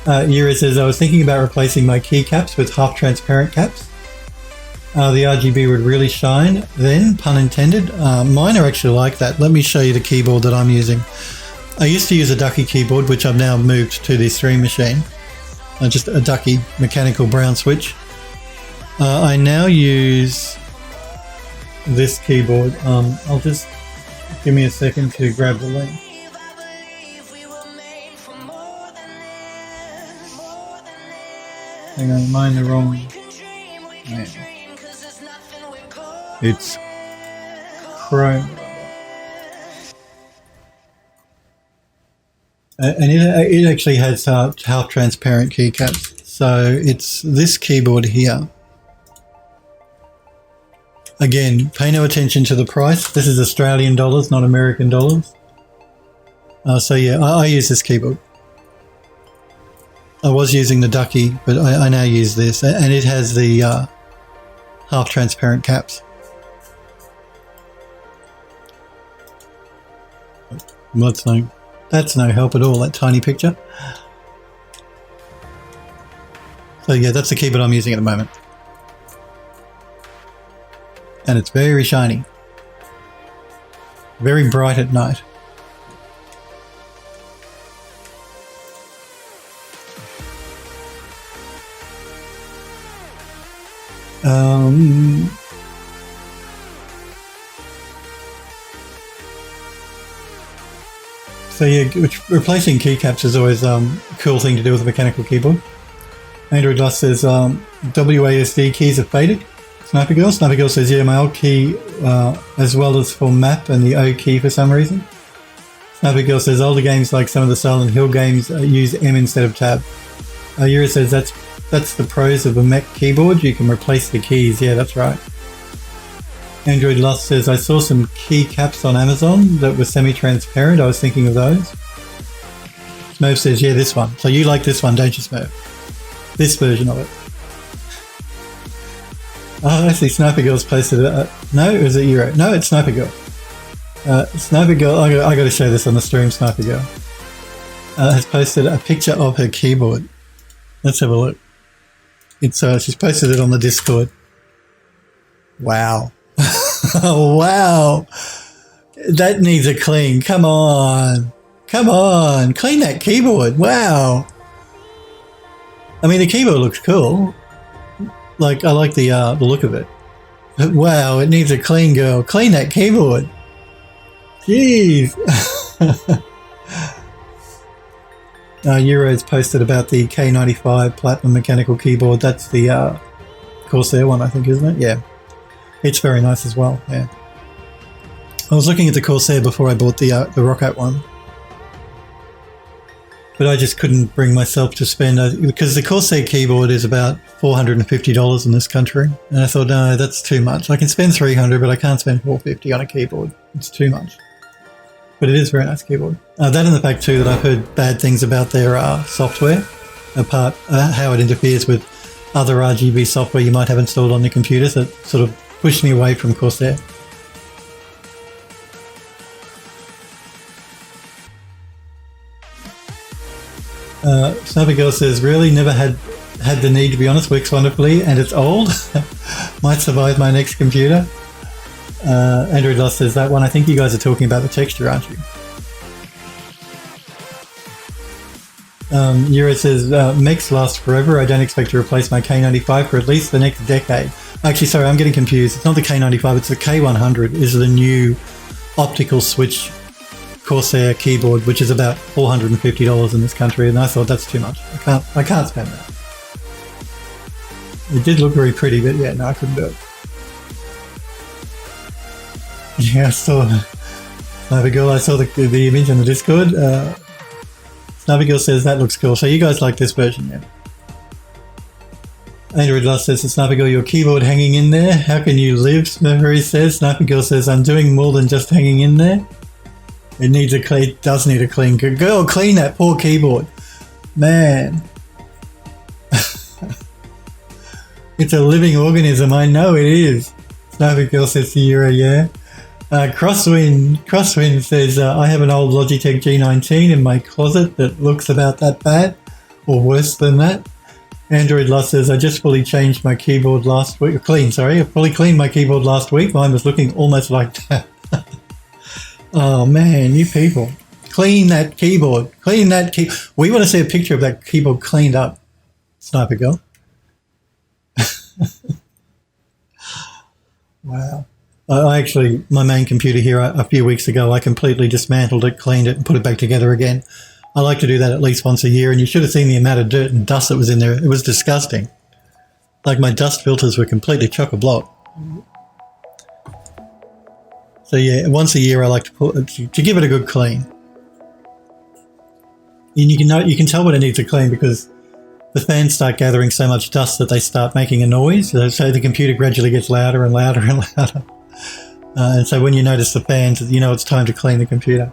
Yura says, I was thinking about replacing my keycaps with half-transparent caps. The RGB would really shine then, pun intended. Mine are actually like that. Let me show you the keyboard that I'm using. I used to use a Ducky keyboard, which I've now moved to the Stream Machine. Just a Ducky mechanical brown switch. I now use this keyboard. I'll just give me a second to grab the link. Hang on, am I in the wrong? Man. It's Chrome. And it actually has half transparent keycaps. So it's this keyboard here. Again, pay no attention to the price. This is Australian dollars, not American dollars. So yeah, I use this keyboard. I was using the Ducky, but I now use this. And it has the half transparent caps. Well, that's no help at all, that tiny picture. So yeah, that's the keyboard I'm using at the moment. And it's very shiny. Very bright at night. So yeah, replacing keycaps is always a cool thing to do with a mechanical keyboard. Android Lust says WASD keys are faded. Sniper Girl says, yeah, my old key as well as for map and the O key for some reason. Sniper Girl says older games like some of the Silent Hill games use M instead of tab. Yura says that's the pros of a Mac keyboard. You can replace the keys. Yeah, that's right. Android Lust says, I saw some key caps on Amazon that were semi-transparent. I was thinking of those. Smurf says, yeah, this one. So you like this one, don't you, Smurf? This version of it. Oh, I see Sniper Girl's posted it. No, is it Euro? No, it's Sniper Girl. Sniper Girl, I got to show this on the stream. Sniper Girl has posted a picture of her keyboard. Let's have a look. It's she's posted it on the Discord. Wow. Oh, wow. That needs a clean. Come on. Come on. Clean that keyboard. Wow. I mean, the keyboard looks cool. Like, I like the look of it. But wow, it needs a clean, girl. Clean that keyboard. Jeez. Euro's posted about the K95 Platinum mechanical keyboard. That's the Corsair one, I think, isn't it? Yeah. It's very nice as well, yeah. I was looking at the Corsair before I bought the Roccat one. But I just couldn't bring myself to spend, because the Corsair keyboard is about $450 in this country. And I thought, no, that's too much. I can spend $300, but I can't spend $450 on a keyboard. It's too much. But it is a very nice keyboard. That and the fact too that I've heard bad things about their software, apart how it interferes with other RGB software you might have installed on your computer, so it sort of pushed me away from Corsair. Sniper Girl says, really never had the need, to be honest. Works wonderfully and it's old. Might survive my next computer. Android Lost says that one. I think you guys are talking about the texture, aren't you? Euro says, mechs last forever. I don't expect to replace my K95 for at least the next decade. Actually, sorry, I'm getting confused. It's not the K95, it's the K100 is the new optical switch Corsair keyboard, which is about $450 in this country, and I thought that's too much. I can't spend that. It did look very pretty, but yeah, no, I couldn't do it. Yeah, I saw Sniper Girl. I saw the image on the Discord. Sniper Girl says that looks cool. So you guys like this version, yeah? Android Lost says to Sniper Girl, your keyboard hanging in there. How can you live? Sniper says. Sniper Girl says, I'm doing more than just hanging in there. It needs a clean. It does need a clean. Girl, clean that poor keyboard, man. It's a living organism. I know it is. Sniper Girl says to Euro, yeah. Crosswind says, I have an old Logitech G19 in my closet that looks about that bad, or worse than that. Android Lost says, I just fully changed my keyboard last week. I fully cleaned my keyboard last week. Mine was looking almost like that. Oh man, you people. Clean that keyboard. Clean that key. We want to see a picture of that keyboard cleaned up, Sniper Girl. Wow. My main computer here a few weeks ago, I completely dismantled it, cleaned it, and put it back together again. I like to do that at least once a year, and you should have seen the amount of dirt and dust that was in there. It was disgusting. Like my dust filters were completely chock-a-block. So yeah, once a year I like to give it a good clean. And you can tell when it needs a clean because the fans start gathering so much dust that they start making a noise. So the computer gradually gets louder and louder and louder. And so when you notice the fans, you know it's time to clean the computer.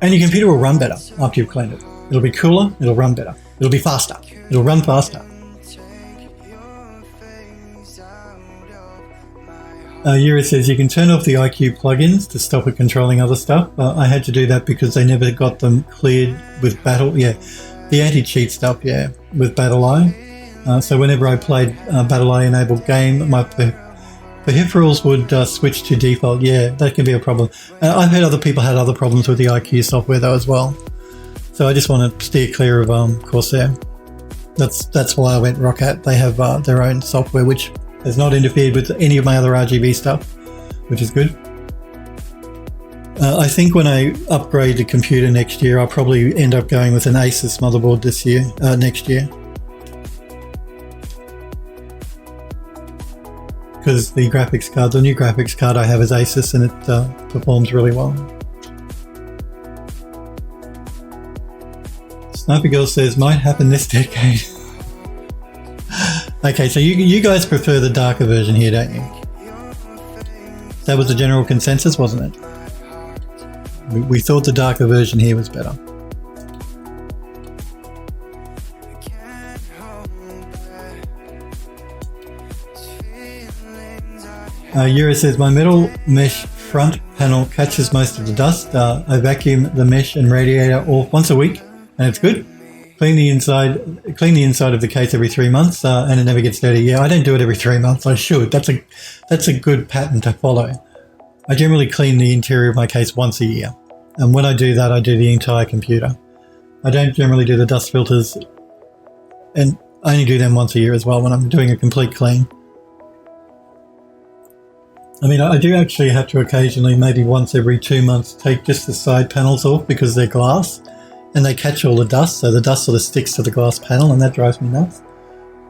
And your computer will run better after you've cleaned it. It'll be cooler, it'll run better. It'll be faster. It'll run faster. Yuri says you can turn off the IQ plugins to stop it controlling other stuff. I had to do that because they never got them cleared with Battle. Yeah, the anti-cheat stuff. Yeah, with BattleEye. So whenever I played BattleEye enabled game, my peripherals would switch to default. Yeah, that can be a problem. I've heard other people had other problems with the IQ software though as well. So I just want to steer clear of Corsair. That's why I went Roccat. They have their own software which has not interfered with any of my other RGB stuff, which is good. I think when I upgrade the computer next year, I'll probably end up going with an Asus motherboard next year. Because the new graphics card I have is Asus and it performs really well. Sniper Girl says, might happen this decade. Okay, so you guys prefer the darker version here, don't you? That was the general consensus, wasn't it? We thought the darker version here was better. Yura says, my metal mesh front panel catches most of the dust. I vacuum the mesh and radiator off once a week, and it's good. Clean the inside of the case every 3 months, and it never gets dirty. Yeah, I don't do it every 3 months. I should. That's a good pattern to follow. I generally clean the interior of my case once a year, and when I do that, I do the entire computer. I don't generally do the dust filters, and I only do them once a year as well when I'm doing a complete clean. I mean, I do actually have to occasionally, maybe once every 2 months, take just the side panels off because they're glass. And they catch all the dust, so the dust sort of sticks to the glass panel, and that drives me nuts.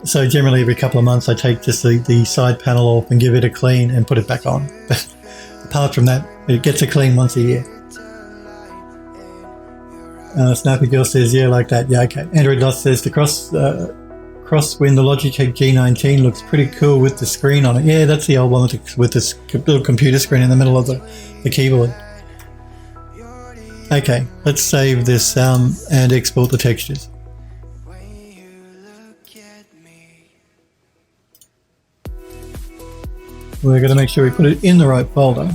So generally every couple of months I take just the side panel off and give it a clean and put it back on. But apart from that, it gets a clean once a year. Snappy Girl says, yeah, like that. Yeah, okay. Android Lost says, the Crosswind, the Logitech G19 looks pretty cool with the screen on it. Yeah, that's the old one with this little computer screen in the middle of the keyboard. Okay, let's save this and export the textures. We're going to make sure we put it in the right folder.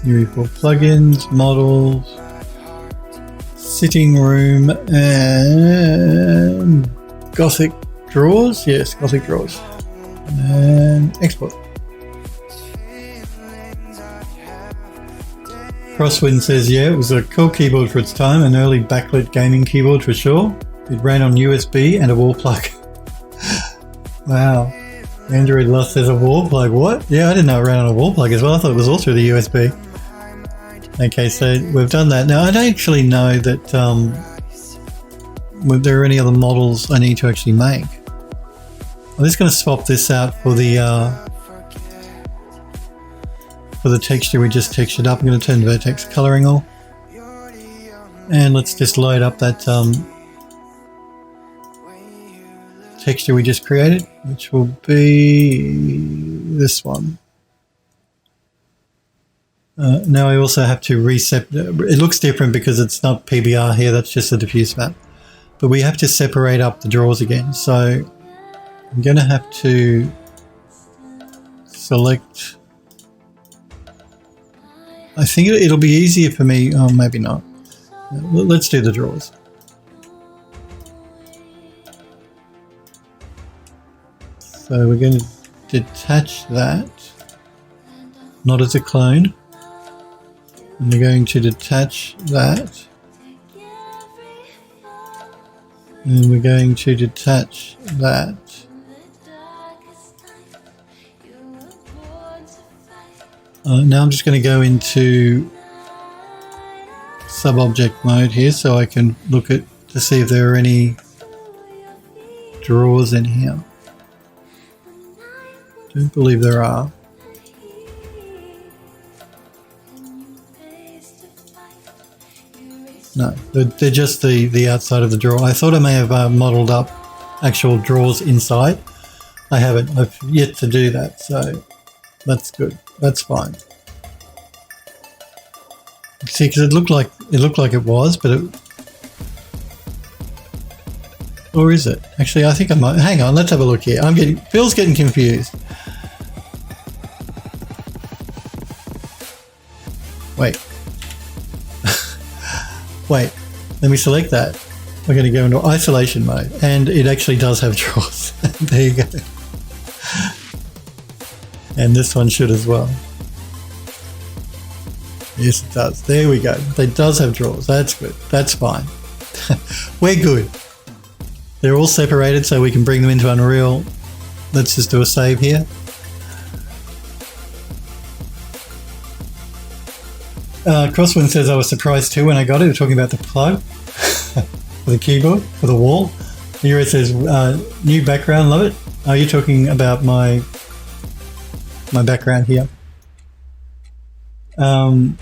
UE4 plugins, models, sitting room, and Gothic Drawers. Yes, Gothic Drawers. And export. Crosswind says, yeah, it was a cool keyboard for its time, an early backlit gaming keyboard for sure. It ran on USB and a wall plug. Wow. Android Lost says a wall plug. What? Yeah, I didn't know it ran on a wall plug as well. I thought it was all through the USB. Okay, so we've done that. Now, I don't actually know that there are any other models I need to actually make. I'm just going to swap this out for the texture we just textured up. I'm going to turn Vertex Coloring off. And let's just load up that texture we just created, which will be this one. Now I also have to reset. It looks different because it's not PBR here, that's just a diffuse map. But we have to separate up the drawers again. So I'm going to have to select. I think it'll be easier for me. Oh, maybe not. Let's do the drawers. So we're going to detach that, not as a clone. And we're going to detach that. And we're going to detach that. Now I'm just going to go into sub-object mode here so I can look at to see if there are any drawers in here. Don't believe there are. No, they're just the outside of the drawer. I thought I may have modeled up actual drawers inside. I haven't. I've yet to do that, so that's good. That's fine. See, because it looked like it was, but it, or is it? Actually, I think I might. Hang on, let's have a look here. Phil's getting confused. Wait. Wait, let me select that. We're going to go into isolation mode, and it actually does have drawers. There you go. And this one should as well. Yes, it does. There we go. It does have drawers. That's good. That's fine. We're good. They're all separated so we can bring them into Unreal. Let's just do a save here. Crosswind says I was surprised too when I got it. We're talking about the plug for the keyboard, for the wall. Here it says new background, love it. Are you talking about my background here? Android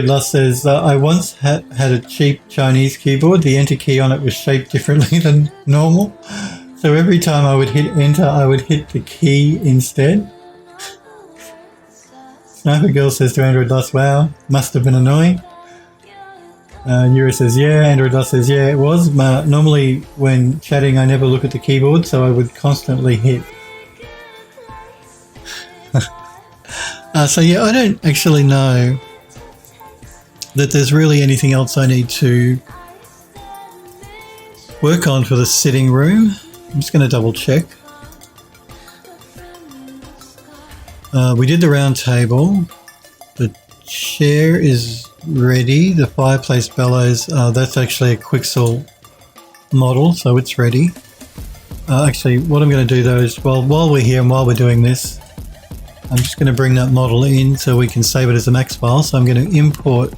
Lust says I once had a cheap Chinese keyboard. The enter key on it was shaped differently than normal. So every time I would hit enter, I would hit the key instead. Sniper Girl says to Android Lust, wow, must have been annoying. Yura says, yeah. Android Lust says, yeah, it was. Normally when chatting, I never look at the keyboard, so I would constantly hit. So yeah, I don't actually know that there's really anything else I need to work on for the sitting room. I'm just going to double check. We did the round table. The chair is ready. The fireplace bellows, that's actually a Quixel model, so it's ready. Actually, what I'm going to do though is, while we're here and while we're doing this, I'm just going to bring that model in so we can save it as a max file. So I'm going to import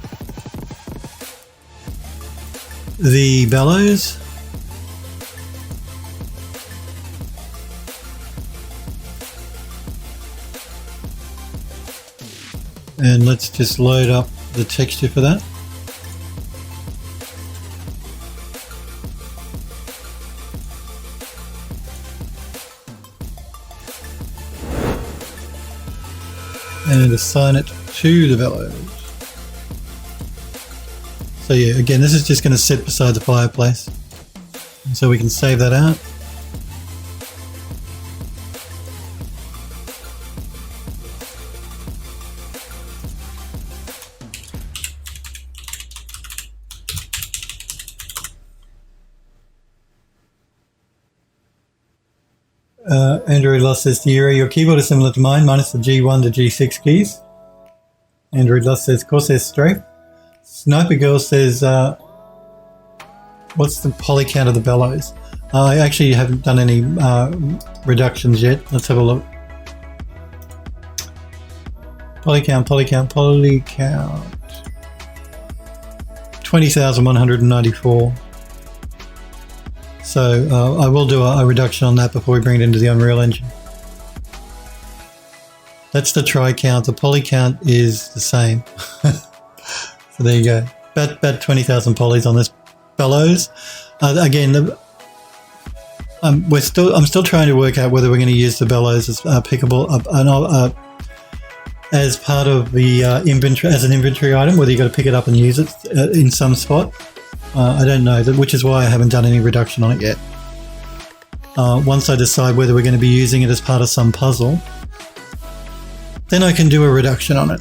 the bellows. And let's just load up the texture for that. And assign it to the bellows. So yeah, again, this is just going to sit beside the fireplace. And so we can save that out. Android Lost says to Yuri, your keyboard is similar to mine, minus the G1 to G6 keys. Android Lost says Corsair Strafe. Sniper Girl says, what's the poly count of the bellows? I actually haven't done any reductions yet. Let's have a look. Poly count. 20,194. So I will do a reduction on that before we bring it into the Unreal Engine. That's the try count. The poly count is the same. So there you go. About 20,000 polys on this bellows. Again, I'm still trying to work out whether we're going to use the bellows as pickable as part of the inventory, as an inventory item, whether you got to pick it up and use it in some spot. I don't know, which is why I haven't done any reduction on it yet. Once I decide whether we're going to be using it as part of some puzzle, then I can do a reduction on it.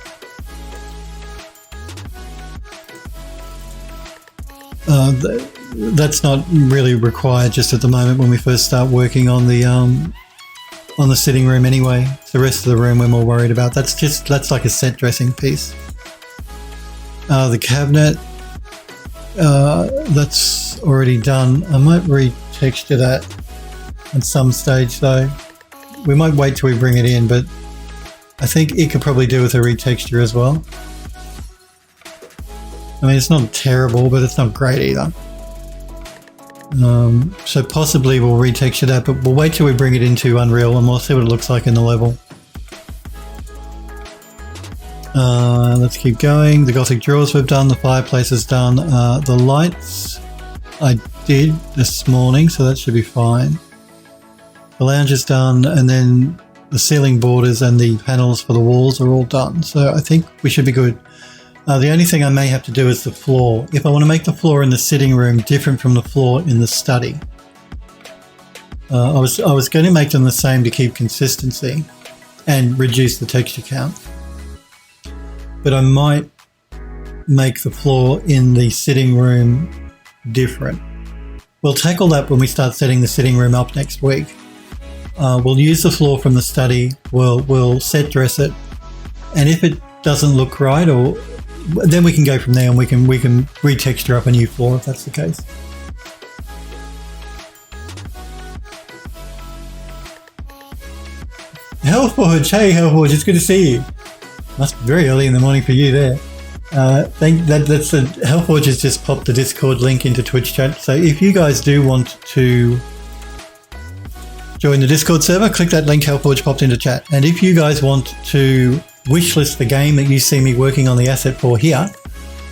That's not really required just at the moment when we first start working on the sitting room anyway. It's the rest of the room we're more worried about. That's like a set dressing piece. The cabinet, that's already done. I might retexture that at some stage though. We might wait till we bring it in, but I think it could probably do with a retexture as well. I mean, it's not terrible, but it's not great either. So possibly we'll retexture that, but we'll wait till we bring it into Unreal and we'll see what it looks like in the level. Let's keep going. The Gothic Drawers we've done, the fireplace is done. The lights I did this morning, so that should be fine. The lounge is done, and then the ceiling borders and the panels for the walls are all done. So I think we should be good. The only thing I may have to do is the floor. If I want to make the floor in the sitting room different from the floor in the study, I was going to make them the same to keep consistency and reduce the texture count. But I might make the floor in the sitting room different. We'll tackle that when we start setting the sitting room up next week. We'll use the floor from the study. We'll set dress it, and if it doesn't look right, or then we can go from there and we can retexture up a new floor if that's the case. Hellforge, hey Hellforge, it's good to see you. Must be very early in the morning for you there. That's the Hellforge has just popped the Discord link into Twitch chat. So if you guys do want to join the Discord server, click that link Hellforge popped into chat. And if you guys want to wishlist the game that you see me working on the asset for here,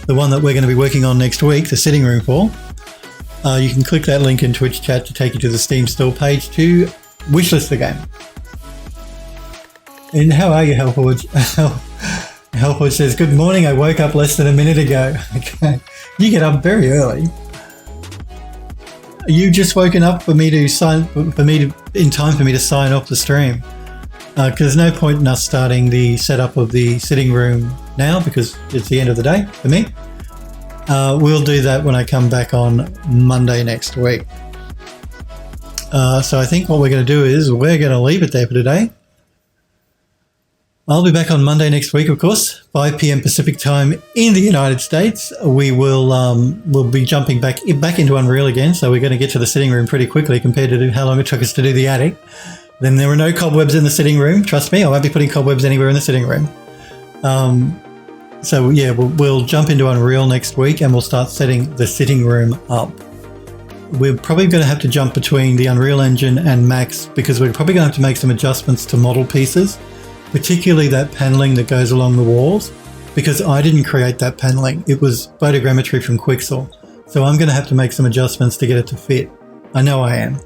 the one that we're going to be working on next week, the sitting room for, you can click that link in Twitch chat to take you to the Steam store page to wishlist the game. And how are you, Hellforge? Hellforge says, good morning, I woke up less than a minute ago. Okay, you get up very early. Are you just woken up in time for me to sign off the stream? Because there's no point in us starting the setup of the sitting room now because it's the end of the day for me. We'll do that when I come back on Monday next week. So I think what we're going to do is we're going to leave it there for today. I'll be back on Monday next week, of course, 5 p.m. Pacific time in the United States. We will we'll be jumping back into Unreal again, so we're going to get to the sitting room pretty quickly compared to how long it took us to do the attic. Then there were no cobwebs in the sitting room. Trust me, I won't be putting cobwebs anywhere in the sitting room. So yeah, we'll jump into Unreal next week and we'll start setting the sitting room up. We're probably going to have to jump between the Unreal Engine and Max because we're probably going to have to make some adjustments to model pieces, particularly that paneling that goes along the walls, because I didn't create that paneling. It was photogrammetry from Quixel. So I'm going to have to make some adjustments to get it to fit. I know I am.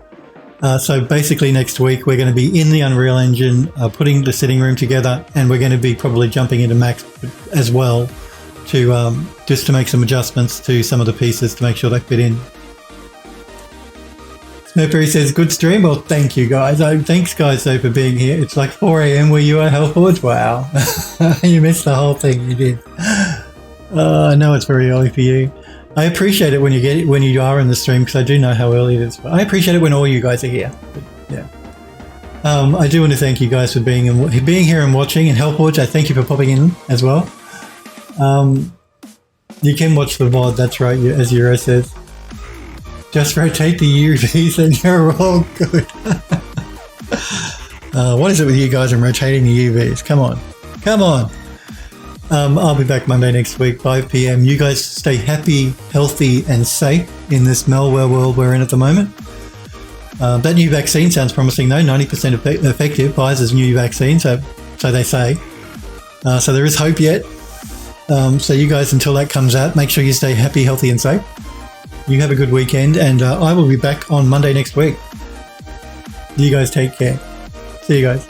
So basically next week we're going to be in the Unreal Engine putting the sitting room together, and we're going to be probably jumping into Max as well to just to make some adjustments to some of the pieces to make sure they fit in. Mercury says, good stream. Well, thank you guys. Thanks guys though for being here. It's like 4 a.m. where you are, Hellforge. Wow. You missed the whole thing. You did. I know it's very early for you. I appreciate it when you are in the stream because I do know how early it is. But I appreciate it when all you guys are here. But, yeah. I do want to thank you guys for being here and watching, and Hellforge, I thank you for popping in as well. You can watch the VOD, that's right, as Euro says. Just rotate the UVs and you're all good. What is it with you guys and rotating the UVs? Come on. Come on. I'll be back Monday next week, 5 p.m. You guys stay happy, healthy, and safe in this malware world we're in at the moment. That new vaccine sounds promising though, 90% effective, Pfizer's new vaccine, so they say. So there is hope yet. So you guys, until that comes out, make sure you stay happy, healthy, and safe. You have a good weekend, and I will be back on Monday next week. You guys take care. See you guys.